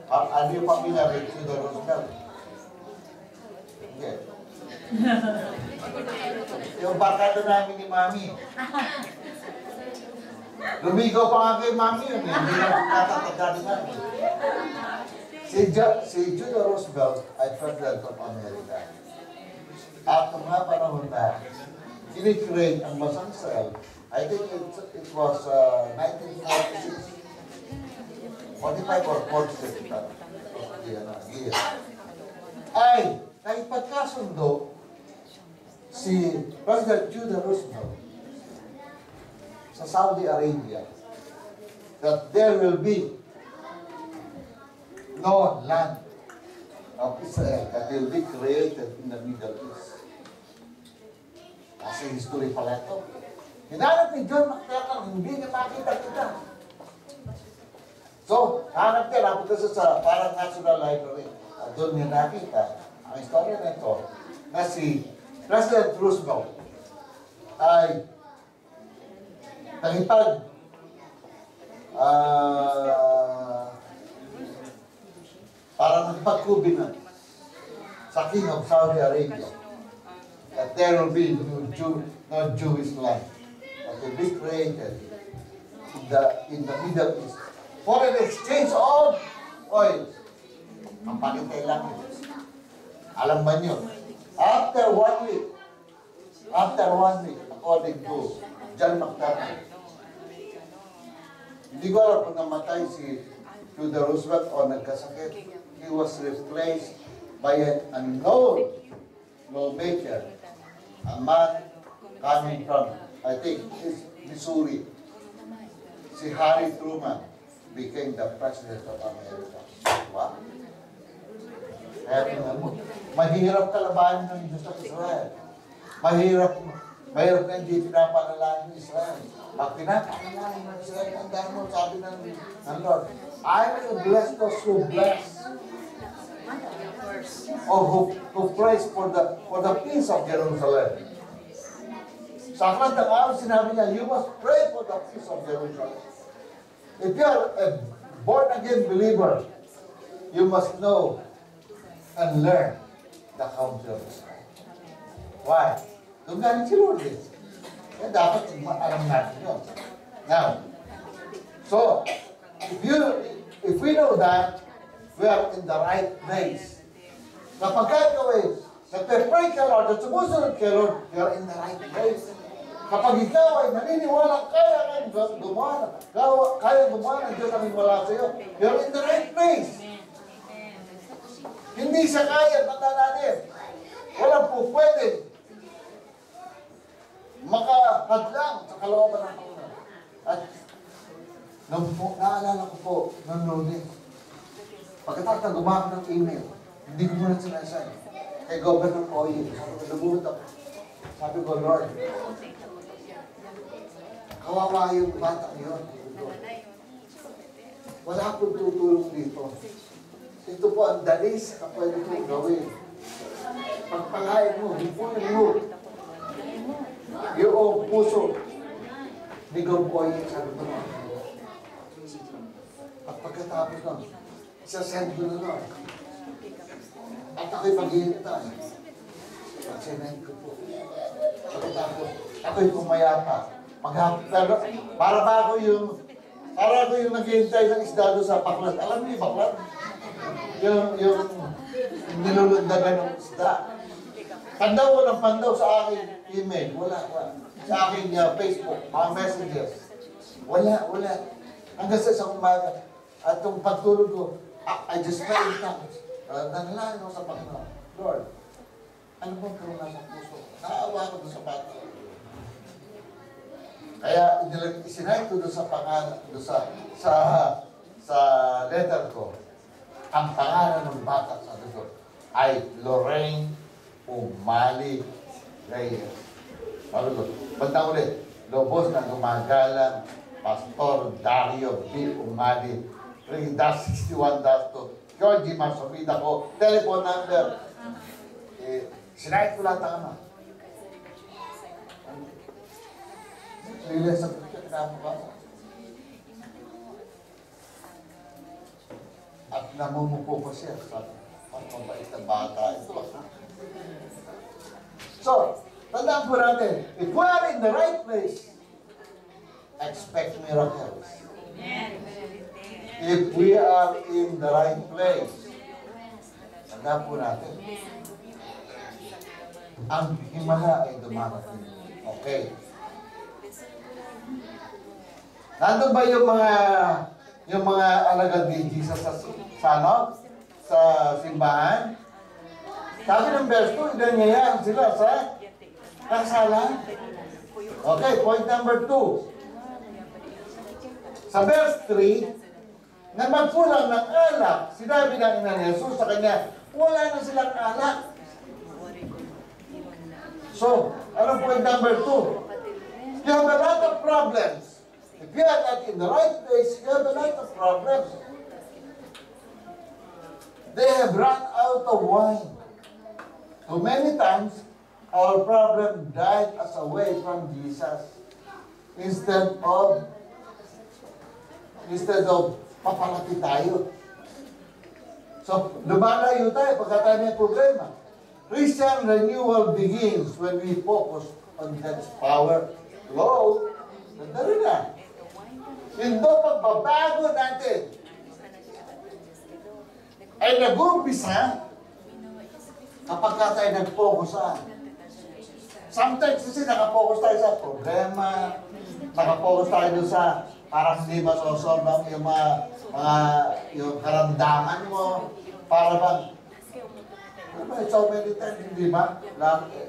Ano yung pamilya kay Theodore Roosevelt? Okay. Yung barkado namin ni Mami. Lumigaw pa nga kay Mami yun eh. Hindi na natatagani namin. Si Theodore Roosevelt ay President of America. At ng mga panahon na kinikreate ang bansang Israel, I think it was 1946. 45 or 46 year. Ay, naipagkasundo si President Theodore Roosevelt sa Saudi Arabia that there will be no land of Israel that will be created in the Middle East. Kasi history pala ito. Hinanap ni John McClellan, hindi niya makita kita. So, hanap niya, napunta sa parang National Library. At doon niya nakita ang istorya na ito na si President Roosevelt ay nangipag parang nagpagkubinan sa King of Saudi Arabia that there will be no Jewish land that will be created in the Middle East for an exchange of oil. Ang pagintay lang yun. Alam ba nyo? After 1 week, according to John McClellan, hindi ko alam kung namatay si Theodore Roosevelt o nagkasakit. He was replaced by an unknown lawmaker, a man coming from, I think, Missouri. Si Harry Truman became the President of America. Wow. Kaya tingnan mo, mahirap kalabanin ng Diyos ng Israel. Mahirap na hindi pinapanalangin ng Israel. Pag pinapanalangin ng Israel, ang dahil mo, sabi ng Lord, I will bless those who bless. Or who prays for the peace of Jerusalem. Sa aklat ng araw, sinabi niya, you must pray for the peace of Jerusalem. If you are a born-again believer, you must know and learn the counsel of Israel. Why? Doon galing si Lord eh. Kaya dapat alam natin yun. Now, so, if we know that, we are in the right place. Kapag ikaw eh, nagpe-pray ka Lord at sumusunod kay Lord, you are in the right place. Kapag ikaw ay naniniwala, kaya gumawa ng Diyos ang wala sa iyo, you are in the right place. Hindi siya kaya, tanda natin. Walang po pwede makahadlang sa kalooban ng Panginoon. At naalala ko po, nung pagkatapos na gumamit ng email, hindi ko muna sinasabi. Kay Governor Oye, nabuhot ako. Sabi ko, Lord, kawawa yung bata yun. Wala akong tutulong dito. Ito po ang dalis na pwede kong gawin. Pagpalain mo, hipunin mo. Yung puso ni Gompoy, sabi ko na. At pagkatapos nun, isa-send ko na nun. At ako'y maghihintay. Pag-send ko po. Pagkatapos, ako'y pumayapa. Para ako yung naghihintay ng isda doon sa baklat. Alam niyo yung baklat? Yung nilulundagan ng isda. Pandaw ko ng pandaw sa aking email. Wala. Sa aking Facebook, mga messages. Wala. Hanggang sa isang umaga. At yung pagtulog ko, I just pray in tongues. Nanalangin ako sa Panginoon. Lord, ano bang karuna sa puso? Nakaawa ko doon sa bata. Kaya isinay ko doon sa pangalan, doon sa letter ko, ang pangalan ng bata sa doon ay Lorraine Umali Reyes. Sabi ko, banda ulit, lobos na gumagalang Pastor Dario B. Umali, 3-61-2, Georgie Marsabida ko. Telephone number. Sinahit ko lahat ang ama. Lila sa pagkakama ka. At namumupo ko siya sa pagpapait ng bata ito. So, tandaan po natin, if we are in the right place, expect miracles. If we are in the right place, tandaan po natin, ang himala ay dumarating. Okay. Nandun ba yung mga alagad ni Jesus sa simbahan? Sabi ng verse 2, inanyayahan sila sa kasalan. Okay, point number 2. Sa verse 3, na magkulang ng alak, sinabi ng ina ni Jesus sa kanya, wala na silang alak. So, anong point number 2? You have a lot of problems. If you are not in the right place, you have a lot of problems. They have run out of wine. So many times, our problem died us away from Jesus. Instead of papalaki tayo. So, lumalayo tayo pagka tayo may problema. Christian renewal begins when we focus on God's power. Lord, nandari na. Yung pagbabago natin ay nag-umpisa kapag tayo nag-focus saan. Sometimes kasi nakapokus tayo sa problema, nakapokus tayo doon sa parang hindi masosolve yung karamdaman mo, para bang so many times, hindi ba?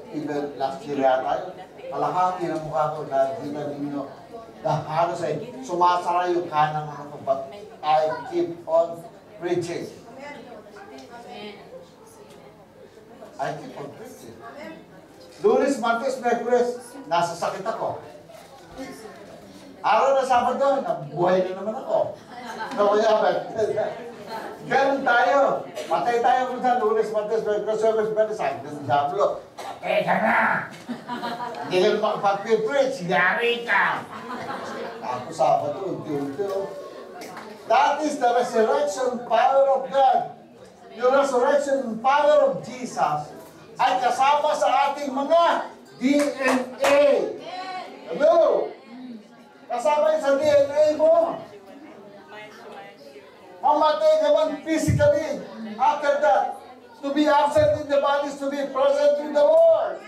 Even last year yata, kalahati ng mukha ko na hindi ninyo na halos ay sumasara yung kanang ano ko, but I keep on preaching. I keep on preaching. Lunes, Martes, Merkules, nasa sakit ako. Araw na Sabado, nabuhay na naman ako. So, ganun tayo. Patay tayo kung sa Lunes, Martes, Merkules, Merkules, sabi ng Diablo, patay ka na! Hindi ka naman makapag-preach, yari ka! Ako Sabado, unti-unti. That is the resurrection power of God. Yung resurrection power of Jesus ay kasama sa ating mga DNA. Hello? Kasama yun sa DNA mo. Mamatay ka man physically. After that, to be absent in the body is to be present in the Lord.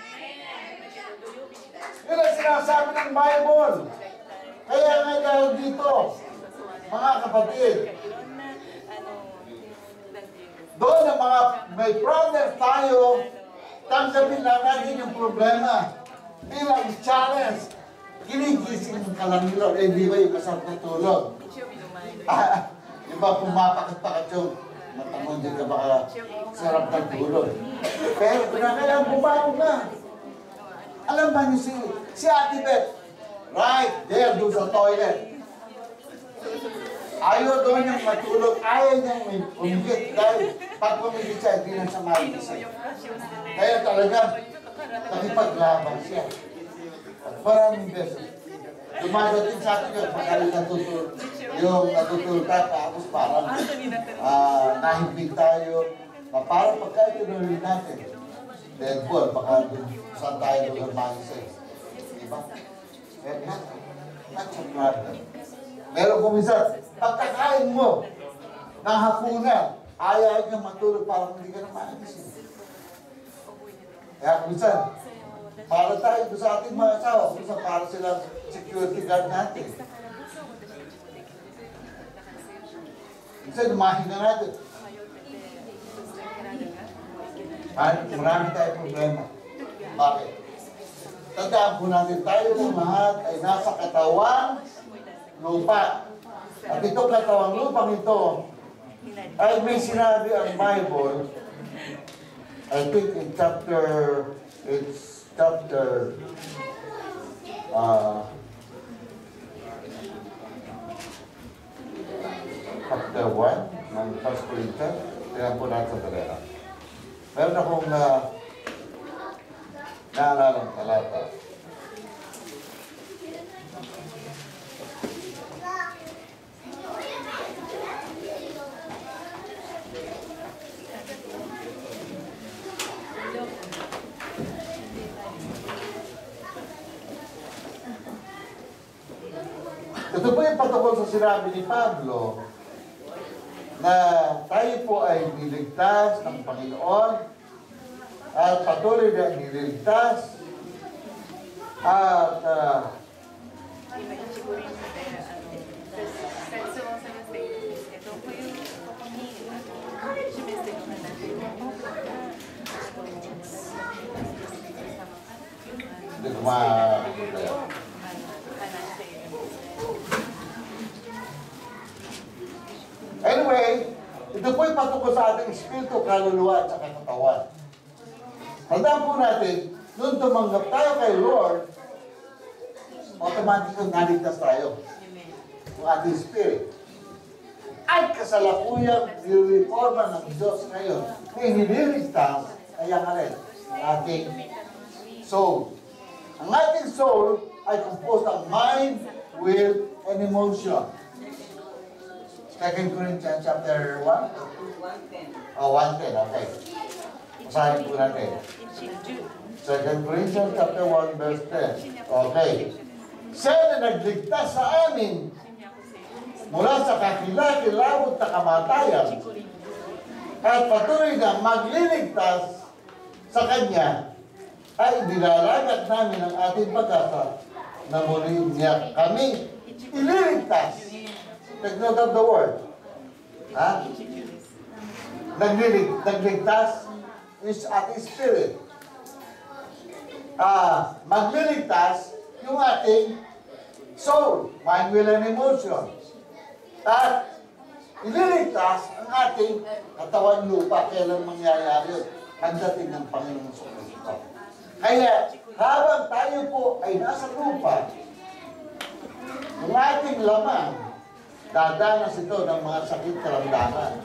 Yun ang sinasabi ng Bible. Kaya nga dahil dito, mga kapatid, doon ang mga may problem tayo, tanggapin lang natin yung problema. Bilang challenge, ginigising ka lang nila, hindi ba yung masarap na tulog? Diba pumapakat-pakat yung matamon din ka baka sarap ng tulog. Pero kailangan bumawag na. Alam ba niyo si Ate Beth, right there doon sa toilet. Ayaw doon niyang matulog, ayaw niyang may umigit dahil pag pumigit siya, hindi na siya magising. Kaya talaga, nakipaglaban siya. At maraming beses, dumadating sa atin yun, pagkali yung natutulog tayo, tapos parang nahimpig tayo, na parang pagka itinuloy natin, then po, baka saan tayo doon magising. Diba? Kaya that's a problem. Meron kuminsan, pagkakain mo ng hapunan, ayaw ka matulog parang hindi ka na maagising. Kaya kuminsan, para tayo sa ating mga asawa, kuminsan para silang security guard natin. Kuminsan, lumahinga natin. Marami tayong problema. Bakit? Tandaan po natin, tayo ng lahat ay nasa katawang lupa. At itong katawang lupang ito ay may sinabi ang Bible, I think in chapter 1 ng 1 Corinthians. Tingnan po natin sa talera. Meron akong naalalang talata. Ito po yung patungkol sa sinabi ni Pablo na tayo po ay niligtas ng Panginoon at patuloy na niligtas at hindi ko makakita. Anyway, ito po yung patungkol sa ating espiritu, kaluluwa at saka katawan. Tandaan po natin, nung tumanggap tayo kay Lord, automatic yung naligtas tayo. Yung ating spirit. At kasalukuyang nireforma ng Diyos ngayon. Kaya nililigtas, kaya ka rin, ang ating soul. Ang ating soul ay composed ng mind, will, and emotion. 2 Corinthians chapter 1? 1:10. Oh, 1:10, okay. Basahin po natin. 2 Corinthians chapter 1, verse 10. Okay. Siya na nagligtas sa amin mula sa kakilakilabot na kamatayan at patuloy na magliligtas sa Kanya ay dinalagat namin ang ating pag-asa na muli niya kami ililigtas. Take note of the word. Ha? Nagligtas is ating spirit. Magliligtas yung ating soul, mind, will, and emotion. At ililigtas ang ating katawan lupa. Kailan mangyayari yun? Pagdating ng Panginoon sa Kristo. Kaya, habang tayo po ay nasa lupa, yung ating laman, dadanas ito ng mga sakit karamdaman,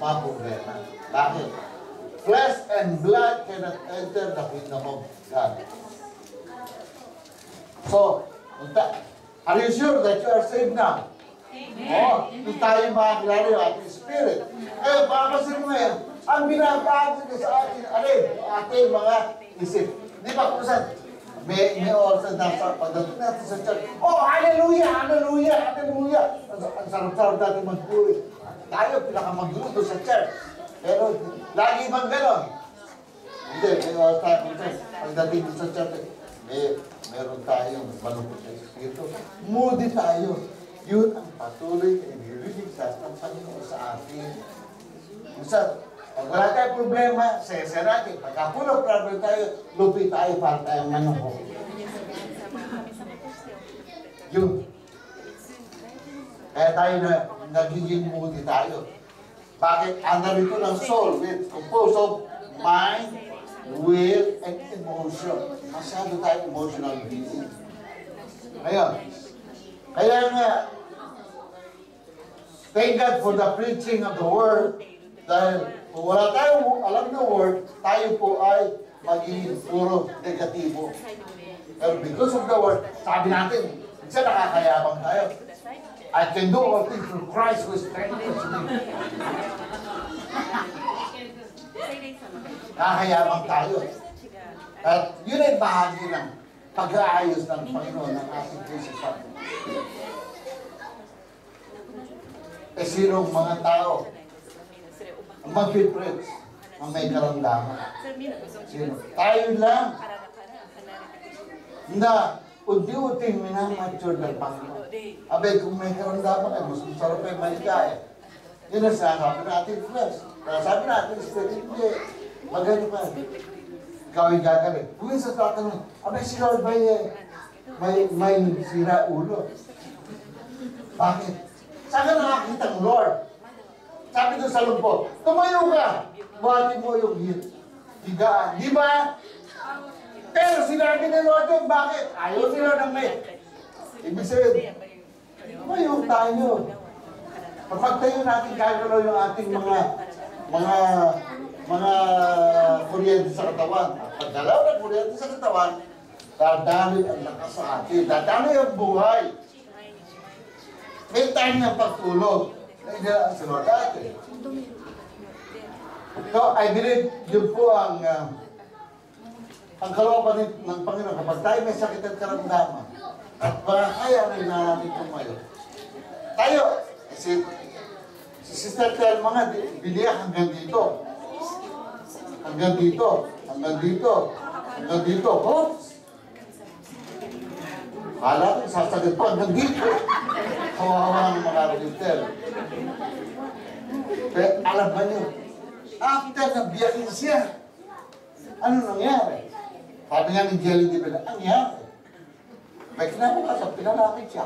mga problema. Bakit? Flesh and blood cannot enter the kingdom of God. So, are you sure that you are saved now? Oo, hindi tayo makakilala yung ating spirit. Eh, papasin mo ngayon, ang binabago sa ating ating mga isip. Di ba kung saan? May also nasa pagdating natin sa church. Oh, hallelujah, hallelujah, hallelujah. Ang sarap-sarap natin magpuri. Tayo pinakamagulo sa church. Pero lagi bang ganon? Hindi, may also tayo pagdating sa church. Meron tayong malungkot na espiritu. Moody tayo. Yun ang patuloy na iniligtas ng Panginoon sa atin. Pag wala tayong problema, sesa natin. Pagka full of problem tayo, lupi tayo para tayong manungko. Yun. Kaya tayo na nagiging moody tayo. Bakit? Ang narito ng soul with composed of mind, will, and emotion. Masyado tayo emotional being. Ngayon, kaya nga, thank God for the preaching of the Word. Dahil kung wala tayong alam ng Word, tayo po ay magiging puro negatibo. Pero because of the Word, sabi natin, minsan nakakayabang tayo. I can do all things through Christ who strengthens me. Nakakayabang tayo. At yun ay bahagi ng pag-aayos ng Panginoon ng ating Jesus. Eh, sinong mga tao ang mag-preach ang may karamdaman? Sino? Tayo lang na unti-unting minamature ng Panginoon. Abay, kung may karamdaman ay mas masarap ay maligaya. Yun ang sabi natin flesh. Kaya sabi natin, spirit, hindi. Magano pa. Ikaw ay gagaling. Kung yung sa tatanong, abay, si Lord may sira ulo. Bakit? Saan ka nakakita ng Lord? Sabi doon sa lungkot, tumayo ka. Buhatin mo yung higaan. Di ba? Pero sinabi ni Lord yun, bakit? Ayaw nila ng may. Ibig sabihin, tumayo tayo. Kapag tayo natin gagalaw yung ating mga mga kuryente sa katawan. At pagdalaw ng kuryente sa katawan, dadali ang lakas sa atin. Dadali ang buhay. May time ng pagtulog. Na hindi lang sa Lord natin. So, I believe yun po ang kalooban ng Panginoon. Kapag tayo may sakit at karamdaman, at baka kaya rin na natin tumayo. Tayo, si Sister Telma nga, biliya hanggang dito. Hanggang dito. Hanggang dito. Hanggang dito. Oops! Kala ko, sasagad pa hanggang dito. Kawawa ng mga Ritel. Pero alam ba niyo, after nabiyakin siya, ano nangyari? Sabi nga ni Jelly Di Bela, ang nangyari? May kinabukasan, pinalakit siya.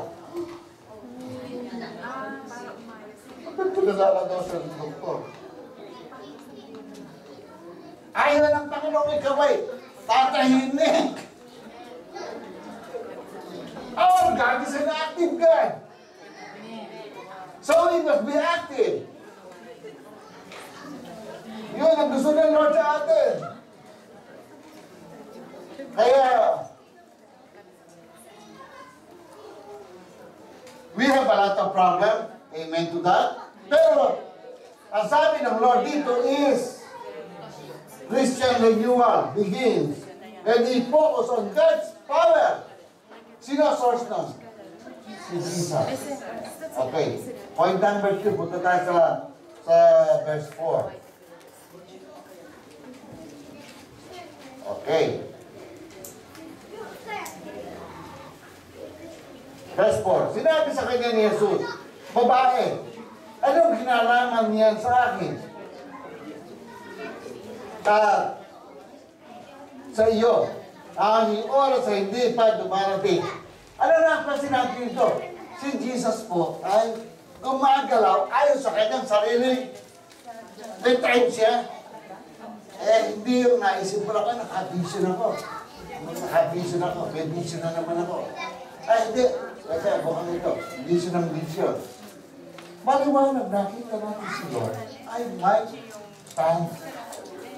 Pinalala daw siya ng doktor. Ayaw ng Panginoong ikaway, tatahinik. Our God is an active God. So we must be active. Yun ang gusto ng Lord sa atin. Kaya, we have a lot of problem. Amen to that. Pero, ang sabi ng Lord dito is, Christian renewal begins when we focus on God's power. Sino source nun? Si Jesus. Okay. Point number 2. Punta tayo sa verse 4. Okay. Verse 4. Sinabi sa kanya ni Jesus, babae, anong kinalaman niyan sa akin? Sa iyo, ang oras ay hindi pa dumarating. Ano na ang sinabi nito? Si Jesus po ay gumagalaw ayon sa kanyang sarili. May time siya. Hindi yung naisip ko lang, naka-vision ako. Naka-vision ako. May vision na naman ako. Hindi. Kasi bukang ito. Vision ng vision. Maliwanag, nakita natin si Lord. I might stand.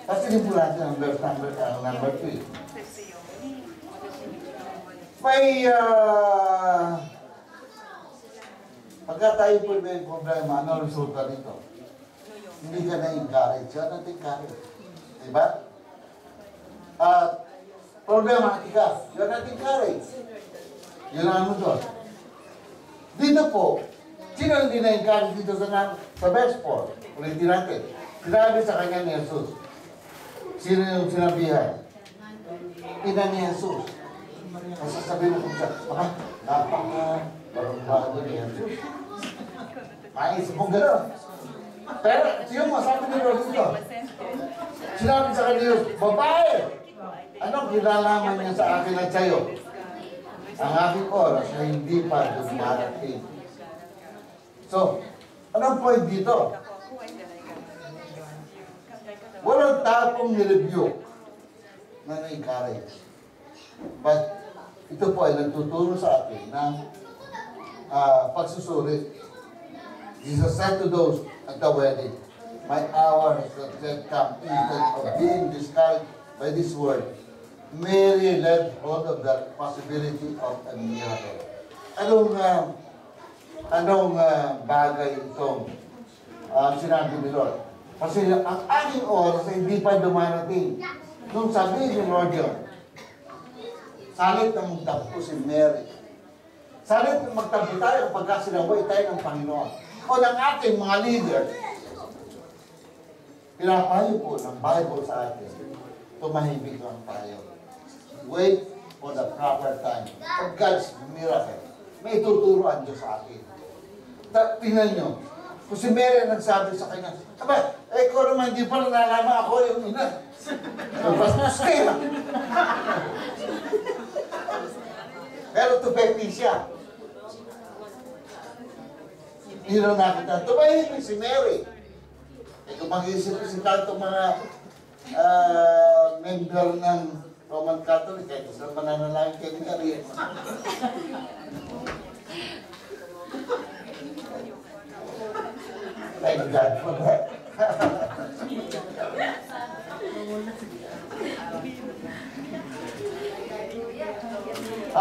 Kasi hindi po natin ang verse number 3. May, pagka tayo po may problema, ano resulta nito? Hindi ka na-encourage. Yan ang encourage. Diba? Problema ka. Yan ang encourage. Yun ang ano doon. Dito po, sino hindi na-encourage dito sa verse 4? Ulitin natin. Sinabi sa kanya ni Jesus. Sino yung sinabihan? Ina ni Jesus. Masasabi mo kung siya, baka napaka-barang-bago ni Jesus. Maisip mong gano'n. Pero, siyo mo, sabi ni Lord dito. Sinabi sa kanya, babae! Anong kinalaman niya sa akin at sa'yo? Ang aking oras ay hindi pa dumarating. So, anong point dito? Walang tapong nireview na na-encourage. But, ito po ay nagtuturo sa atin ng pagsusuri. Jesus said to those at the wedding, my hour has not yet come. Instead of being discouraged by this word, Mary laid hold of the possibility of a miracle. Anong bagay itong sinabi ni Lord? Kasi ang aking oras ay hindi pa dumarating. Nung sabihin ni Lord yun, salit na magtampo si Mary. Salit na magtampo tayo kapag sinaway tayo ng Panginoon. O ng ating mga leader, pinapayo po ng Bible sa atin, tumahimik lang tayo. Wait for the proper time of God's miracle. May tuturo ang Diyos sa atin. Tingnan nyo, kung si Mary nagsabi sa kanya, aba, kung naman hindi pa nalalaman ako yung ina. Nagpasmas kayo. Pero tupeti siya. Hindi na nakita. Tumahimik si Mary. Kung mag-isip-isip tayo itong mga member ng Roman Catholic, kahit saan mananalangin kay Mary. Thank God for that.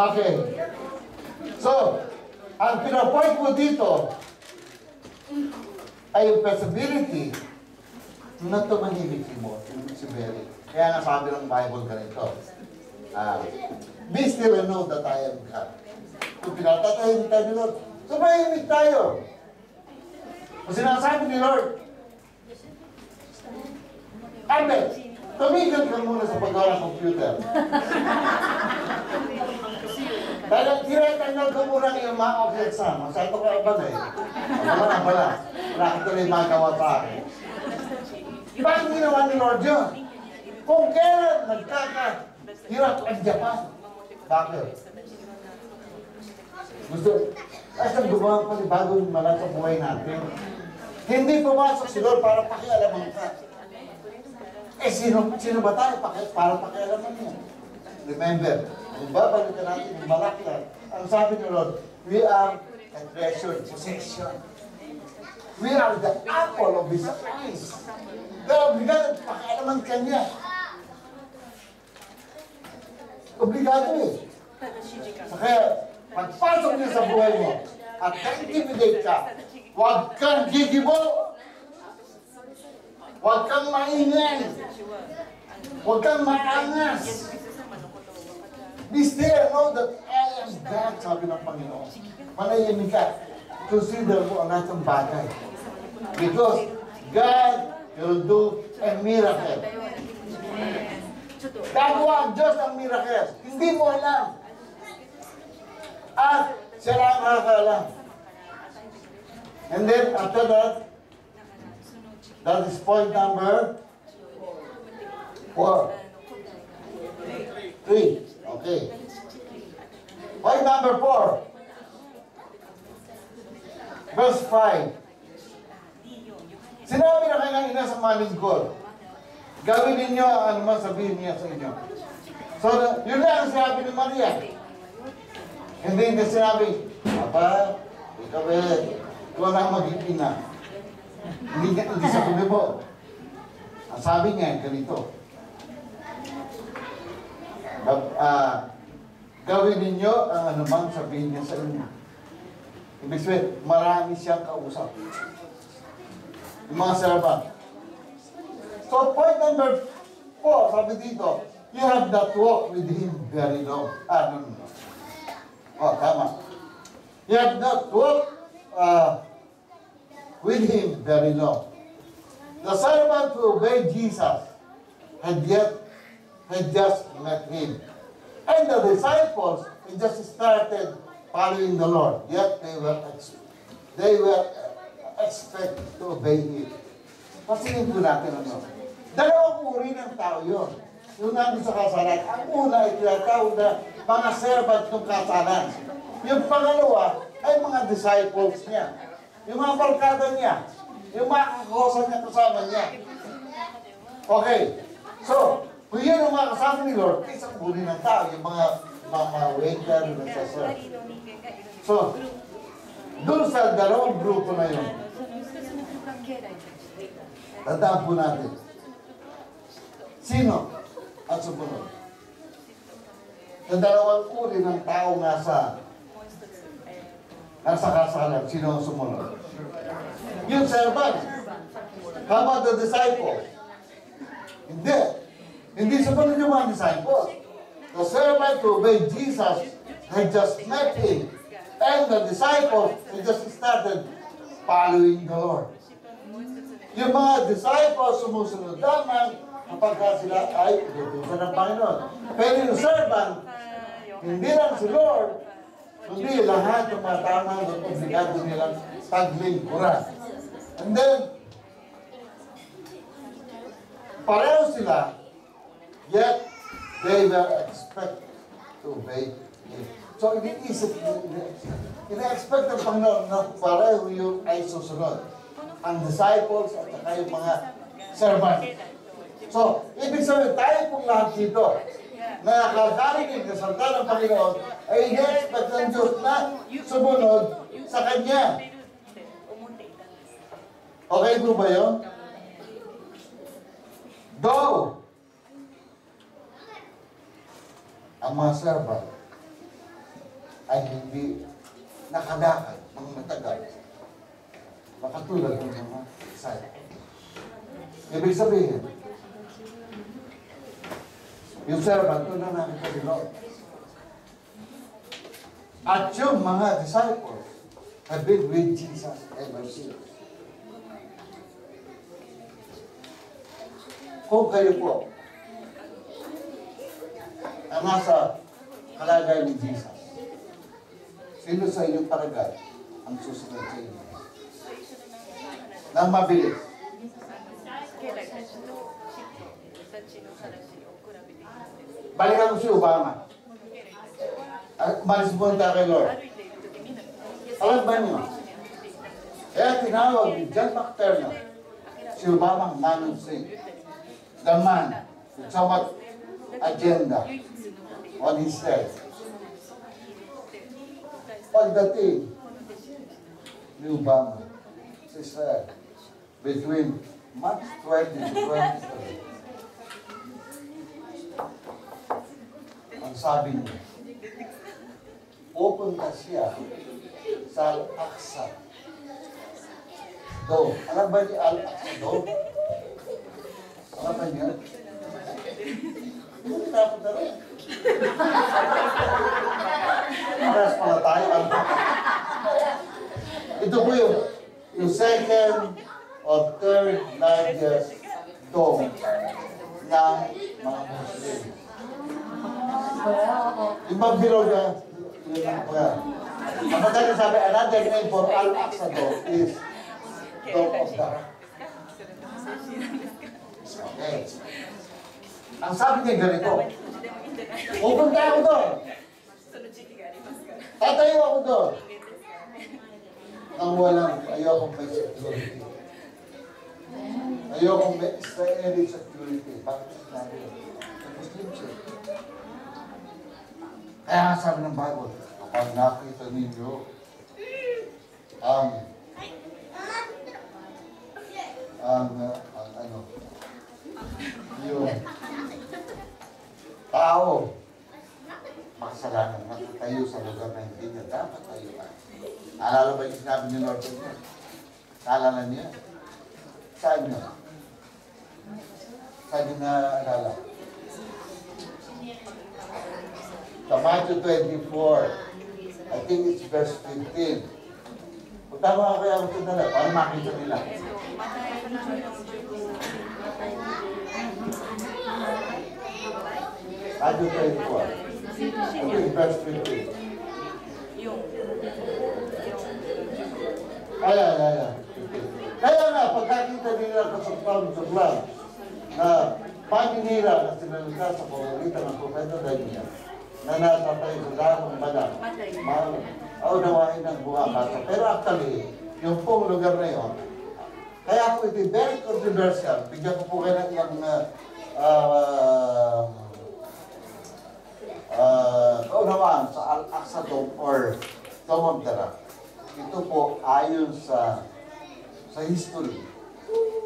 Okay. So, ang pinapoint mo dito ay yung possibility na tumahimik si Mary. Kaya nga sabi ng Bible ganito, be still and know that I am God. Kung pinatatahimik tayo ni Lord, tumahimik tayo. Kung sinasabi ni Lord, Amen, tumigil ka muna sa paggawa ng computer. Dahil tinatanggal ko muna yung mga exam. Masyado ka ba na eh? Wala. Wala ka tuloy magawa sa akin. Bakit ginawa ni Lord yun? Kung kailan nagkakahirap ang Japan. Bakit? Gusto, saan gumawa pa ni bagong malang sa buhay natin? Hindi pumasok si Lord para pakialaman ka. Sino ba tayo para pakialaman niya? Remember, kung babalikan natin yung Malakian, ang sabi ni Lord, we are a treasured possession. We are the apple of His eyes. Kaya obligado, pakialaman ka niya. Obligado eh. Kaya, pagpasok niya sa buhay mo, at ka-intimidate ka, huwag kang gigibo. Huwag kang maingay. Huwag kang maangas. Be still and know that I am God, sabi ng Panginoon. Manahimik ka. Consider mo ang lahat ng bagay. Because God will do a miracle. Gagawa ang Diyos ng miracle. Hindi mo alam. At siya lang ang nakakaalam. And then, after that is point number 4. 3. Okay. Point number 4. Verse 5. Sinabi na kayo ng ina sa mga lingkod, gawin ninyo ang anuman sabihin niya sa inyo. So, yun lang ang sinabi ni Maria. Hindi niya sinabi, Papa, ikaw na maging ina. Hindi sa kulibo. Ang sabi niya, ganito. Gawin ninyo ang anumang sabihin niya sa inyo. Ibig sabihin, marami siyang kausap. Yung mga servant. So, point number 4, sabi dito, you have not walked with him very long. No. Oh, tama. You have not walked with him very long. The servant who obeyed Jesus had just met him. And the disciples had just started following the Lord. Yet they were expected to obey him. Pasingin po natin ano. Dalawang uri ng tao yun. Yung nandun sa kasalan. Ang una ay tinatawag na mga servant ng kasalan. Yung pangalawa ay mga disciples niya. Yung mga barkada niya. Yung mga kakosa niya kasama niya. Okay. So, kung yun ang mga kasama ni Lord, isang uri ng tao. Yung mga waiter, yung nagsaserve. So, doon sa dalawang grupo na yun, tandaan po natin, sino at sumunod? Sa dalawang uri ng tao nasa kasalan, sino ang sumunod? Yung servant. How about the disciples? Hindi. Hindi sumunod yung mga disciples. The servant who obeyed Jesus had just met him. And the disciples had just started following the Lord. Yung mga disciples sumusunod lamang kapag sila ay inutusan ng Panginoon. Pero yung servant, hindi lang si Lord, kundi lahat ng mga tamang at obligado nilang paglingkuran. And then, pareho sila, yet they were expected to obey Him. So, ina-expect ng Panginoon na pareho yung ay susunod. Ang disciples at saka yung mga servant. So, ibig sabihin, tayo pong lahat dito na nakakarinig ng salita ng Panginoon ay ina-expect ng Diyos na sumunod sa Kanya. Okay po ba yun? Though, ang mga servant ay hindi nakalakad ng matagal. Makatulad ng mga disciples. Ibig sabihin, yung servant, ito na namin sa Lord. At yung mga disciples have been with Jesus ever since. Kung kayo po ang nasa kalagayan ni Jesus, sino sa inyong palagay ang susunod sa inyo? Nang mabilis. Balikan mo si Obama. Umalis mo kay Lord. Alam ba niyo? Kaya tinawag ni John McTernan si Obama man of sin. The man with so much agenda on his head. Pagdating ni Obama sa Israel between March 20 to 23, ang sabi niya, pupunta siya sa Al-Aqsa Dome. Alam ba niya Al-Aqsa Dome? Alam ba niya? Hindi mo tinapunta rin. Paras pala tayo. Ito po yung second or third largest dome ng mga Muslim. Yung magbilaw niya, yun ang mga. Ang maganda sabi, another name for Al-Aqsa Dome is Dome of the Rock. Okay. Ang sabi niya ganito, pupunta ako doon. Tatayo ako doon. Ang walang, ayokong may security. Ayokong may Israeli security. Bakit sinabi yun? Muslim siya. Kaya nga sabi ng Bible, kapag nakita ninyo ang yung tao makasalanan nakatayo sa lugar na hindi niya dapat tayuan. Alala ba yung sinabi ni Lord niya? Naalala niya? Saan niya? Saan niya naalala? Sa Matthew 24, I think it's verse 15. Punta mo nga kaya ito na lang, para makita nila. Matthew 24. I think verse 15. Ayan. Kaya nga, pagkakita nila kasuklam na paninira na sinalita sa pamamagitan ng propeta Daniel, na natatay sa larong balang, maunawain ng buha basa. Pero actually, yung pong lugar na yun, kaya po ito very controversial. Bigyan ko po kayo ng kaunawaan sa Al-Aqsa Dome or Dome of the Rock. Ito po ayon sa history.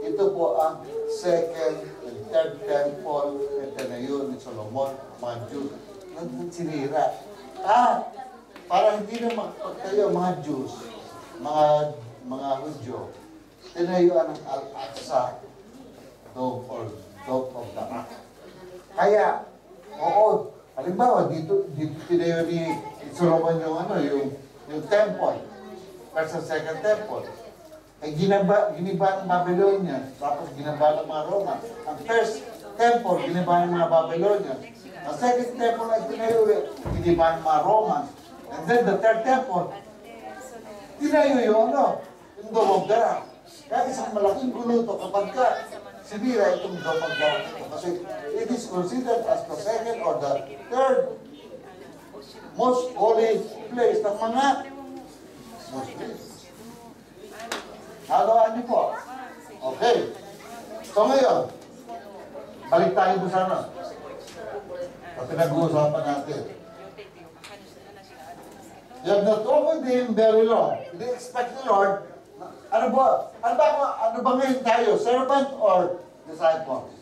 Ito po ang second and third temple na tinayo ni Solomon, mga Jews. Nandun sinira. Para hindi na magpagtayo mga Jews, mga Hudyo, tinayuan ng Al-Aqsa Dome or Dome of the Rock. Kaya, oo, halimbawa, dito tinayo ni Solomon yung temple, first and second temple. Ay giniba ng Babylonia, tapos giniba ng mga Roma. Ang first temple, giniba ng mga Babylonia. Ang second temple ay tinayo, giniba ng mga Romans. And then the third temple, tinayo yung Dome of the Rock. Kaya isang malaking gulo ito kapag sinira itong Dome of the Rock. Kasi it is considered as the second or the third most holy place ng mga Muslims. Haloan niyo po. Okay. So ngayon, balik tayo doon sana. At pinag-uusapan natin. You have not opened him very long. You didn't expect the Lord. Ano ba ngayon tayo? Servant or disciple?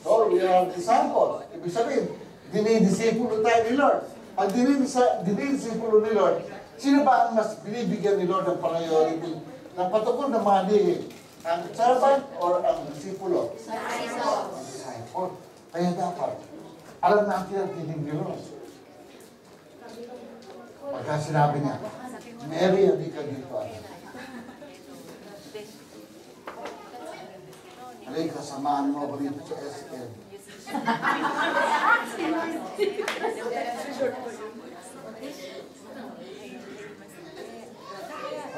So we are disciples. Ibig sabihin, dinidisipulo tayo ni Lord. Pag dinisipulo ni Lord, sino ba ang mas binibigyan ni Lord ng priority ng patungkol ng mga lihim? Ang servant or ang disipulo? Disciple. Kaya dapat, alam natin ang tinig ni Lord. Pagka sinabi niya, Mary, hindi ka dito. Halika, samahan mo ako dito sa SM.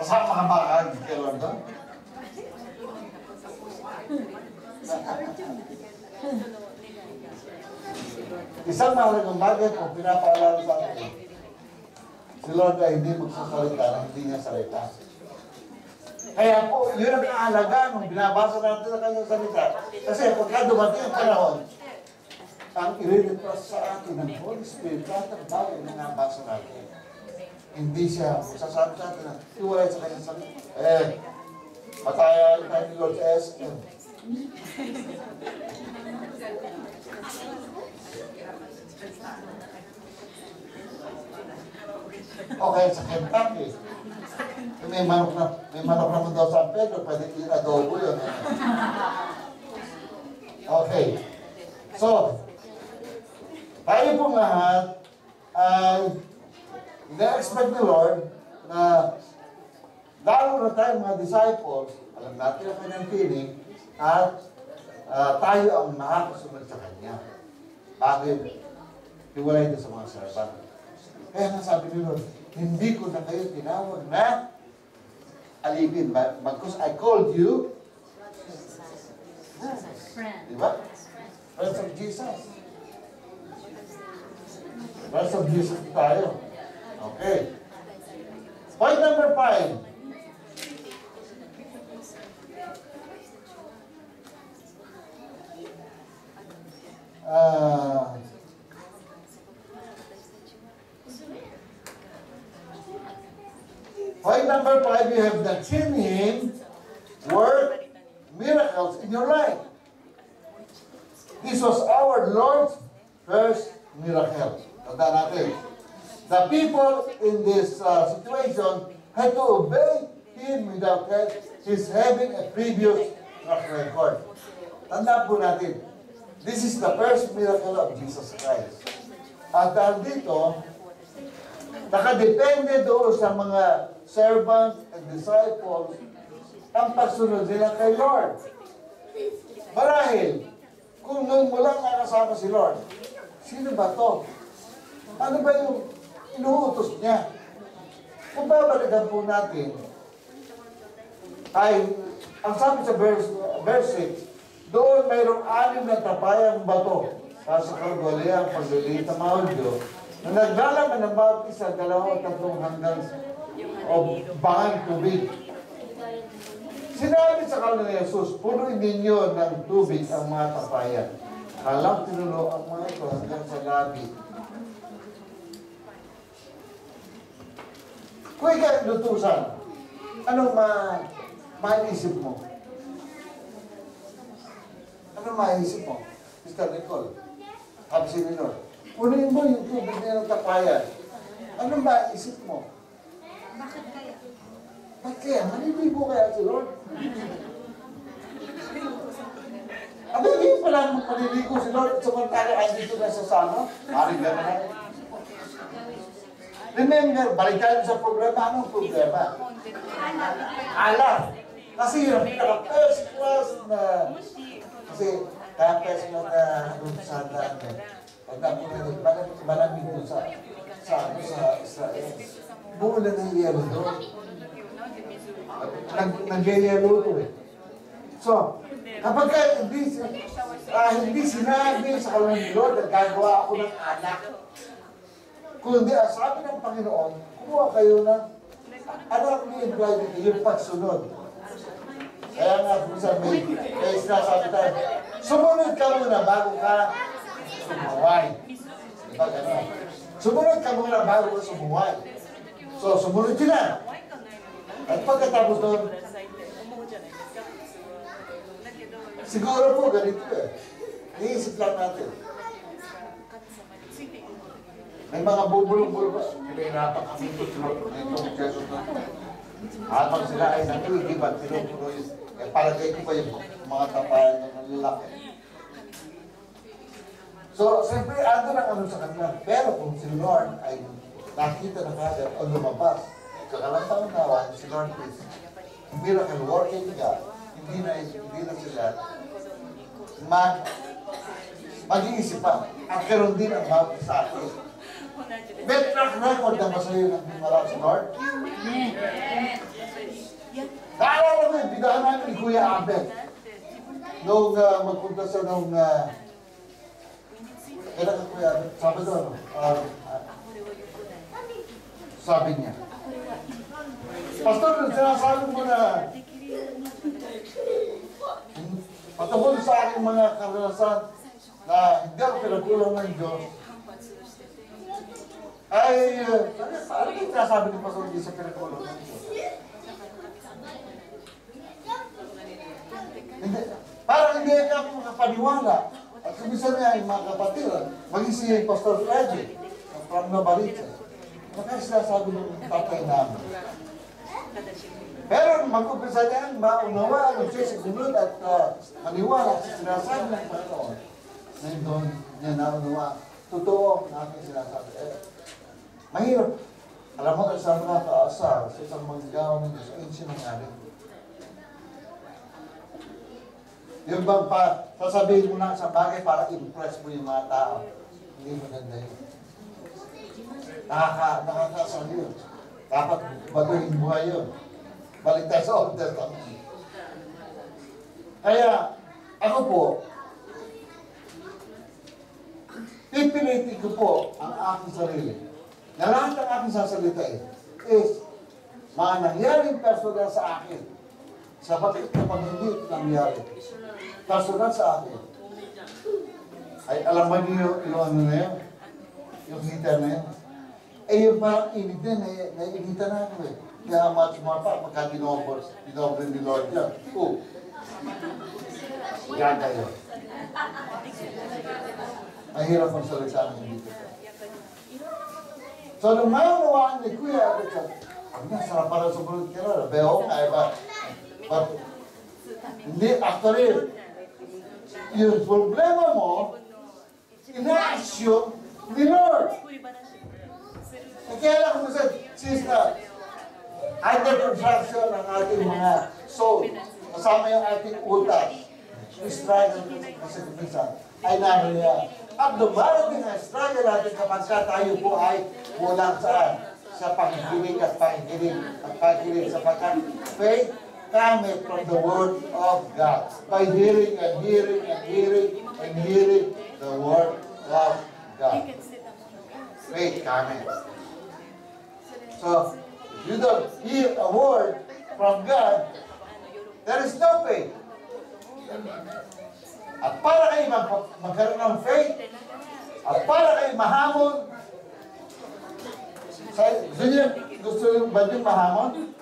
Kasama ka ba kay Lord doon? Isang mahalagang bagay kung pinapaalala sa atin, si Lord ay hindi magsasalita na hindi niya salita. Kaya po, yun ang kaalaga nung binabasa natin sa kanyang salita. Kasi pagka dumating ang panahon, ang i-repress sa atin ng Holy Spirit, lahat ng bagay na nabasa natin. Hindi siya magsasabi sa atin na iwalay sa kanyang salita. Matayan tayo ni Lord sa SM. Okay, sa Kentucky. May manok naman daw sa Pedro, pwede i-adobo yun. Okay. So, tayo pong lahat ay ina-expect ni Lord na lalo na tayo mga disciples, alam natin ang kanyang tinig, at tayo ang makakasunod sa Kanya. Bakit? Iwalay doon sa mga servant. Kaya nga sabi ni Lord, hindi ko na kayo tinawag na alipin, because I called you diba? Friends of Jesus. Friends of Jesus tayo. Okay. Point number 5. Point number 5, you have not seen Him work miracles in your life. This was our Lord's first miracle. Tanda natin. The people in this situation had to obey Him without His having a previous track record. Tanda po natin. This is the first miracle of Jesus Christ. At dahil dito, nakadepende doon sa mga servants and disciples ang pagsunod nila kay Lord. Marahil, kung nung walang nakasama si Lord, sino ba to? Ano ba yung inuutos niya? Kung babalikan po natin, ay, ang sabi sa verse 6, doon mayroong 6 na tapayang bato para sa kagwaliang pagliliit ng mga Hudyo na naglalaman ng bawat isa, 2 o 3 hanggang o bangang tubig. Sinabi sa kanila ni Jesus, punuin ninyo ng tubig ang mga tapayan. Alam, tinulo ang mga ito hanggang sa labi. Kung ikaw lutusan, anong maisip mo? Anong maisip mo? Mr. Nicole, sabi ni Lord, punuin mo yung tubig niya ng tapayan. Anong maisip mo? Bakit kaya? Ba't kaya? Maliligo kaya si Lord? Ano hindi pa lang maliligo si Lord? Samantala ay dito na sa sama? Maring gano'n na. Remember, balik tayo sa problema. Anong problema? Alam. Kasi yung pinaka-first class na... Kasi kaya first class na doon sa daan. Pagdapo na doon, malamig doon sa Israel. Buulan ng yelo doon. Nag-yelo ito eh. So, kapag hindi sinabi sa kalan ni Lord, nagagawa ako ng anak. Kundi sabi ng Panginoon, kumuha kayo ng anak ni Ibrahim, yung pagsunod. Kaya nga, kung sabi, kaya sinasabi tayo, sumunod ka muna bago ka sumuway. Diba gano'n? Sumunod ka muna bago ka sumuway. So, sumunod sila. At pagkatapos doon, siguro po ganito eh. Iisip lang natin. May mga bubulong-bulong pa. Pinahirapan kami ito, itong Jesus na ito. Habang sila ay nag-iigiban, tinutuloy. Eh, palagay ko pa yung mga tapayan ng lalaki. So, siyempre, ando ng ano sa kanila. Pero kung si Lord ay nakita na kagad o lumabas, kakalang nawan, si Lord is miracle working God. Hindi na sila mag-iisip pa. Ang karoon din ang bawat sa atin. May track record na ba sa'yo ng marami si Lord? Naalala mo yung bidahan namin ni Kuya Abel. Nung magpunta sa nung kailan ka Kuya Abel? Sabado, ano? Sabi niya, Pastor, sinasabi mo na patungkol sa aking mga karanasan na hindi ako pinagkulang ng Diyos, ay, ano yung sinasabi ni Pastor hindi sa pinagkulang ng Diyos? Hindi, parang hindi ako makapaniwala. At kumisa niya yung mga kapatiran, maging si Pastor Freddy, from Navarrete. Kaya sinasabi ng tatay namin. Pero mag-umpisa niya, maunawa ang siya sa sunod at maniwala sa sinasabi ng Panginoon. Ngayon doon niya naunawa. Totoo ang aking sinasabi. Mahirap. Alam mo, isang nakakaasar sa isang manggaw ng Diyos, ayun sinangyari. Yung bang sasabihin mo na sa bagay para impress mo yung mga tao. Hindi maganda yun. Nakakasal yun. Dapat baguhin buhay yun. Balik tayo sa Old Testament. Kaya, ako po, pipilitin ko po ang aking sarili. Na lahat ng aking sasalitain is mga nangyaring personal sa akin. Sapagat kapag hindi nangyari, personal sa akin, ay alam mo niyo yung ano na yun? Yung heater na yun? Eh yung parang init din, naiinitan na ako eh. Kaya sumapa, pagka dinobre ni Lord yan. Gaga yun. Mahirap ang salita ng hindi ko. So nung maunawaan ni Kuya, ang sarap para sa bulot ka na, beho nga iba. But, hindi, actually, yung problema mo, ina-assume ni Lord. Kaya lang kung sa sister, under construction ang ating mga soul, kasama yung ating utak, struggle kasi kumisa, ay naroon niya. At dumarating ang struggle natin kapag tayo po ay walang saan sa panghiling at panghiling sapagkat faith cometh from the Word of God. By hearing and hearing and hearing and hearing the Word of God. Faith cometh. So, if you don't hear a word from God, there is no faith. At para kayo magkaroon ng faith, at para kayo mahamon, gusto nyo ba nyo mahamon?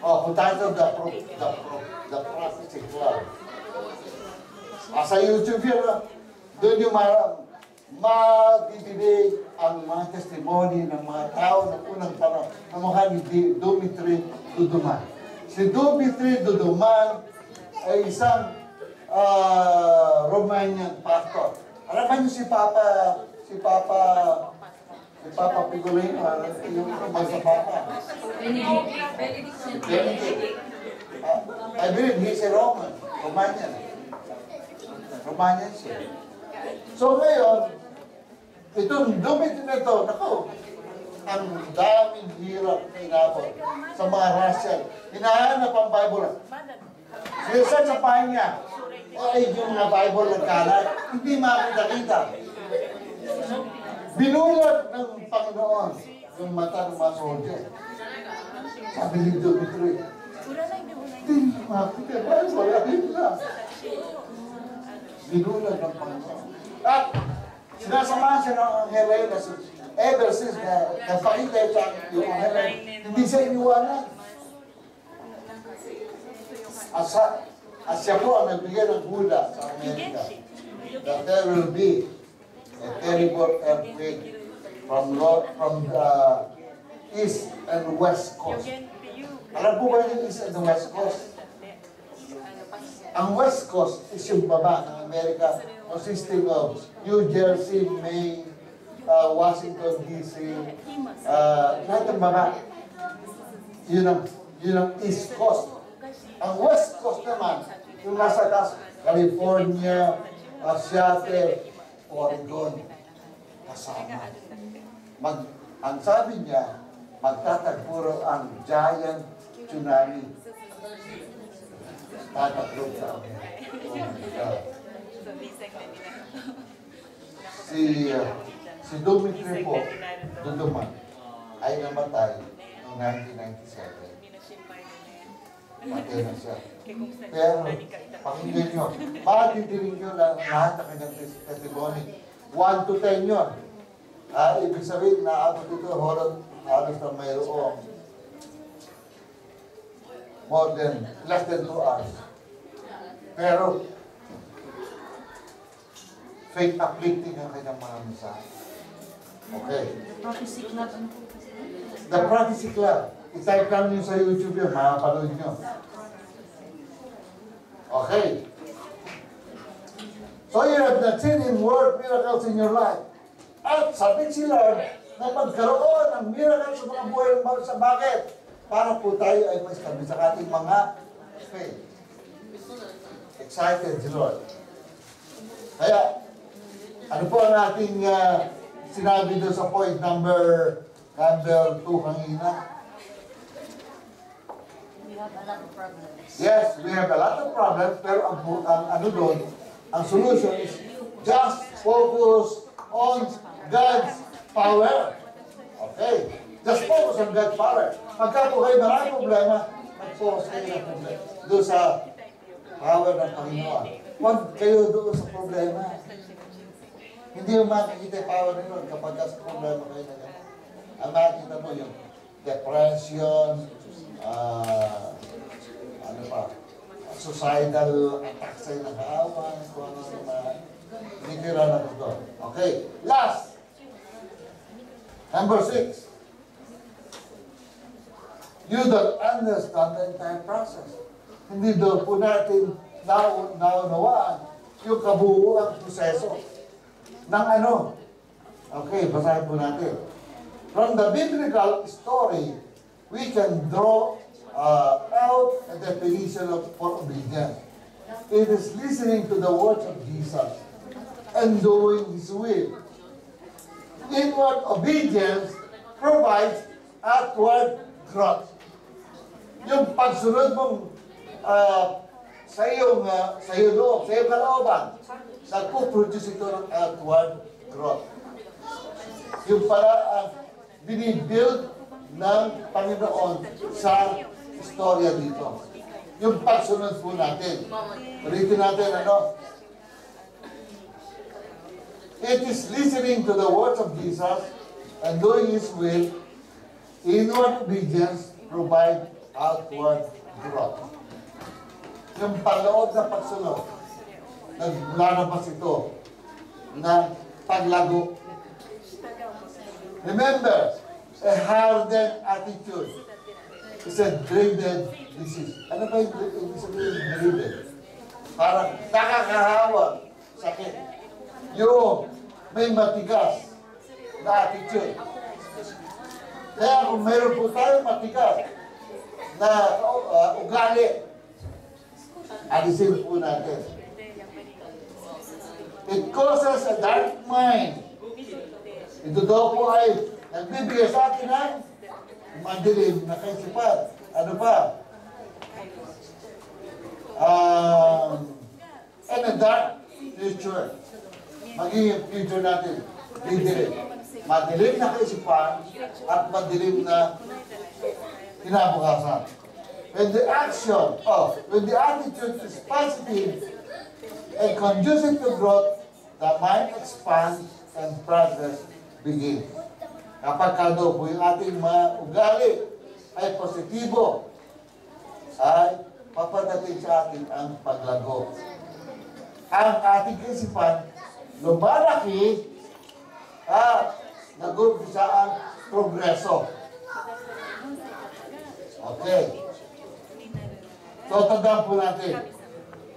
O, punta ito the prophecy club. Sa YouTube yun, doon yung magdidinig ang mga testimony ng mga tao ng unang panahon. Ang mukha ni Dumitry Duduman. Si Dumitry Duduman ay isang Romanian pastor. Alam niyo si Papa Pigolino, yung umay sa Papa. Benedict. I believe he's a Romanian. Romanian siya. So ngayon, itong Dumitry na ito, naku, ang daming hirap na inabot sa mga Russian. Hinahanap ang Bible. Siya sa pahay niya, ay yung mga Bible nagkalat, hindi makakita. Binulat ng Panginoon yung mata ng mga soldier. Sabi ni Dumitry, hindi makakita. Wala din lang. Binulat ng Panginoon. At sinasamahan siya ng Anghel na ever since na nagpakita siya yung Anghel, hindi siya iniwanan. At siya po ang nagbigay ng hula sa Amerika that there will be a terrible earthquake from the East and West Coast. Alam po ba yung East and the West Coast? Ang West Coast is yung baba ng Amerika, consisting of New Jersey, Maine, Washington, D.C., lahat ng baba. Yun ang East Coast. Ang West Coast naman, yung nasa California, Seattle, Oregon, kasama. Ang sabi niya, magtatagpuro ang giant tsunami. Tataklog sa amin. Oh my God. Si Dumitry po, Duduman, ay namatay noong 1997. Matay na siya. Pero, pakinggan nyo, matitirin nyo lahat ng kanyang testimony. 1 to 10 yun. Ibig sabihin, naabot ito, halos na mayroong less than 2 hours. Pero, fake uplifting ang kanyang mga mensahe. Okay. The Prophecy Club. I-type lang nyo sa YouTube yun, makapanood nyo. Okay. So you have not seen Him work miracles in your life. At sabi si Lord na magkaroon ng miracles sa mga buhay ng mga sa bakit? Para po tayo ay ma-establish sa ating mga faith. Excited si Lord. Kaya, ano po ang ating sinabi doon sa point number 2 kanina? We have a lot of problems. Yes, we have a lot of problems, pero ang ano doon, ang solution is just focus on God's power. Okay? Just focus on God's power. Pagka po kayo maraming problema, mag-focus kayo ng problema. Doon sa power ng Panginoon. Huwag kayo doon sa problema. Hindi yung makikita yung power nyo kapag sa problema kayo na gano'n. Ang makikita mo yung depression, ano pa, suicidal attack sa'yo ng kaaway, kung ano naman. Hindi kayo na ito. Okay, last. Number 6. You don't understand the entire process. Hindi doon po natin naunawaan yung kabuuang proseso ng ano. Okay, basahin po natin. From the biblical story, we can draw out a definition for obedience. It is listening to the words of Jesus and doing His will. Inward obedience provides outward growth. Yung pagsunod mong sa iyong loob, sa iyong kalooban, nagpo-produce ito ng outward growth. Yung pala ang binibuild ng Panginoon sa istorya dito. Yung pagsunod po natin. Ulitin natin, ano? It is listening to the words of Jesus and doing His will. Inward obedience provide outward growth. Yung paloob na pagsunod, naglalabas ito na paglago. Remember, a hardened attitude is a dreaded disease. Ano ba yung ibig sabihin dreaded? Parang nakakahawag, sakit. Yung may matigas na attitude. Kaya kung mayroon po tayo matigas na ugali, alisin po natin. It causes a dark mind. Ito daw po ay nagbibigay sa atin ng madilim na kaisipan. Ano pa? And a dark future. Magiging future natin. Didilim. Madilim na kaisipan at madilim na kinabukasan. When the when the attitude is positive and conducive to growth, the mind expands and progress begins. Kapag kado po yung ating mga ugali ay positibo, ay papadating sa atin ang paglago. Ang ating kaisipan lumalaki nag-uumpisa ang progreso. Okay. So, tandaan po natin.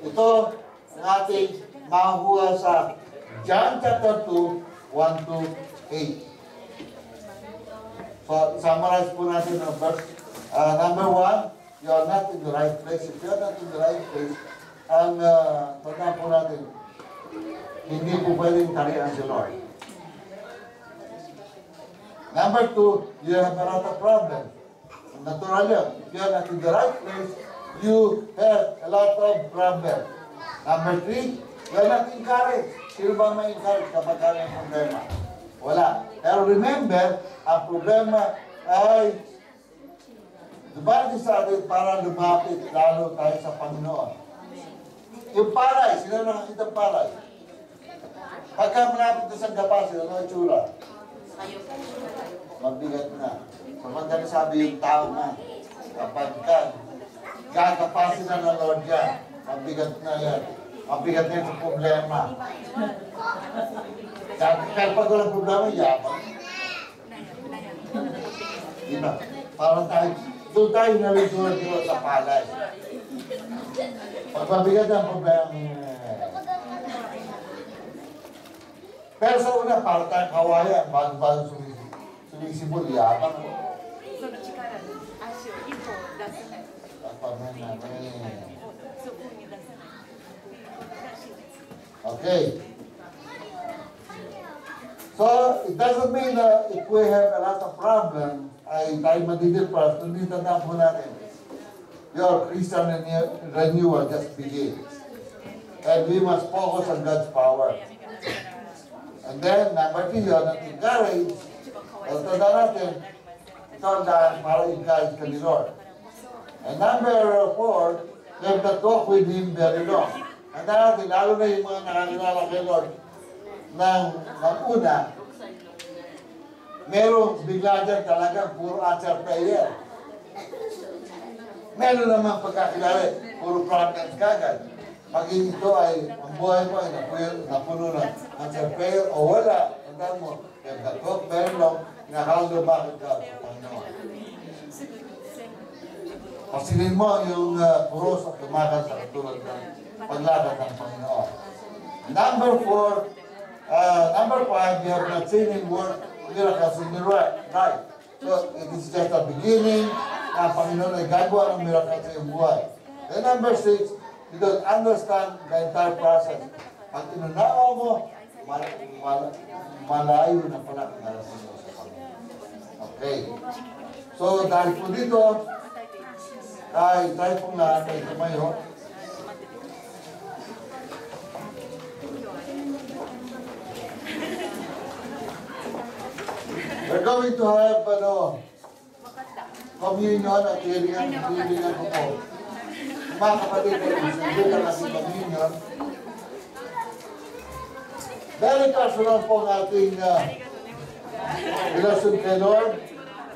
Ito ang ating makukuha sa John chapter 2, 1 to 8. So, summarize po natin ang verse. Number 1, you are not in the right place. If you are not in the right place, ang tandaan po natin, hindi po pwedeng tarihan si Lord. Number 2, you have a lot of problems. Natural yan. If you are not in the right place, you have a lot of problems. Number 3, you are not encouraged. Sino ba may encourage kapag kaya ang problema? Wala. Pero remember, ang problema ay dumarating sa atin para lumapit lalo tayo sa Panginoon. Yung palay, sino nakakita ng palay? Pagka malapit na sa gapas, ano ang tsura? Mabigat na. Kapag sabi yung tao na, kapag gagapasin na ng Lord yan, mabigat na yan. Mabigat na yung problema. Kaya pag walang problema, yabang. Diba? Parang tayo, doon tayo nalitunan dito sa palay. Pag mabigat ang problema, pero sa una, parang tayong kawayan, bago sumisibol, yabang. Okay. So, it doesn't mean that if we have a lot of problems, ay tayo madidepress, hindi tandaan po natin. Your Christian renewal just begins. And we must focus on God's power. And then, number 3, you are not encouraged. So, tandaan natin, ito ang daan para encourage ka ni Lord. And number 4, you have to talk with Him very long. Tandaan natin, lalo na yung mga nakakilala kay Lord ng una, merong bigla dyan talagang puro answer prayer. Meron naman pagkakilala, puro problems kagad. Pag ito ay, ang buhay mo ay napuno ng answer prayer o wala, tandaan mo, you have to talk very long, nakakaldo bakit ka sa Panginoon. Pasilin mo yung puros at lumakas sa tulad ng paglakad ng Panginoon. Number 5, you have not seen Him work miracles in your life. So, it is just a beginning na Panginoon ay gagawa ng miracles sa iyong buhay. Then number 6, you don't understand the entire process. Pag inunawa mo, malayo na pala ang narasin mo sa Panginoon. Okay. So, dahil po dito, tayo pong lahat ay tumayo. We're going to have communion at hilingan ko po. Mga kapatid, hindi lang natin communion. Very personal po ang ating relasyon kay Lord.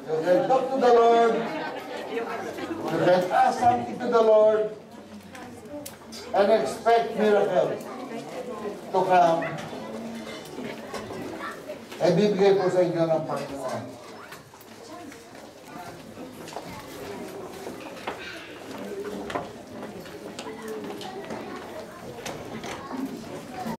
You can talk to the Lord. You can ask something to the Lord and expect miracles to come. Ay bibigay po sa inyo ng Panginoon.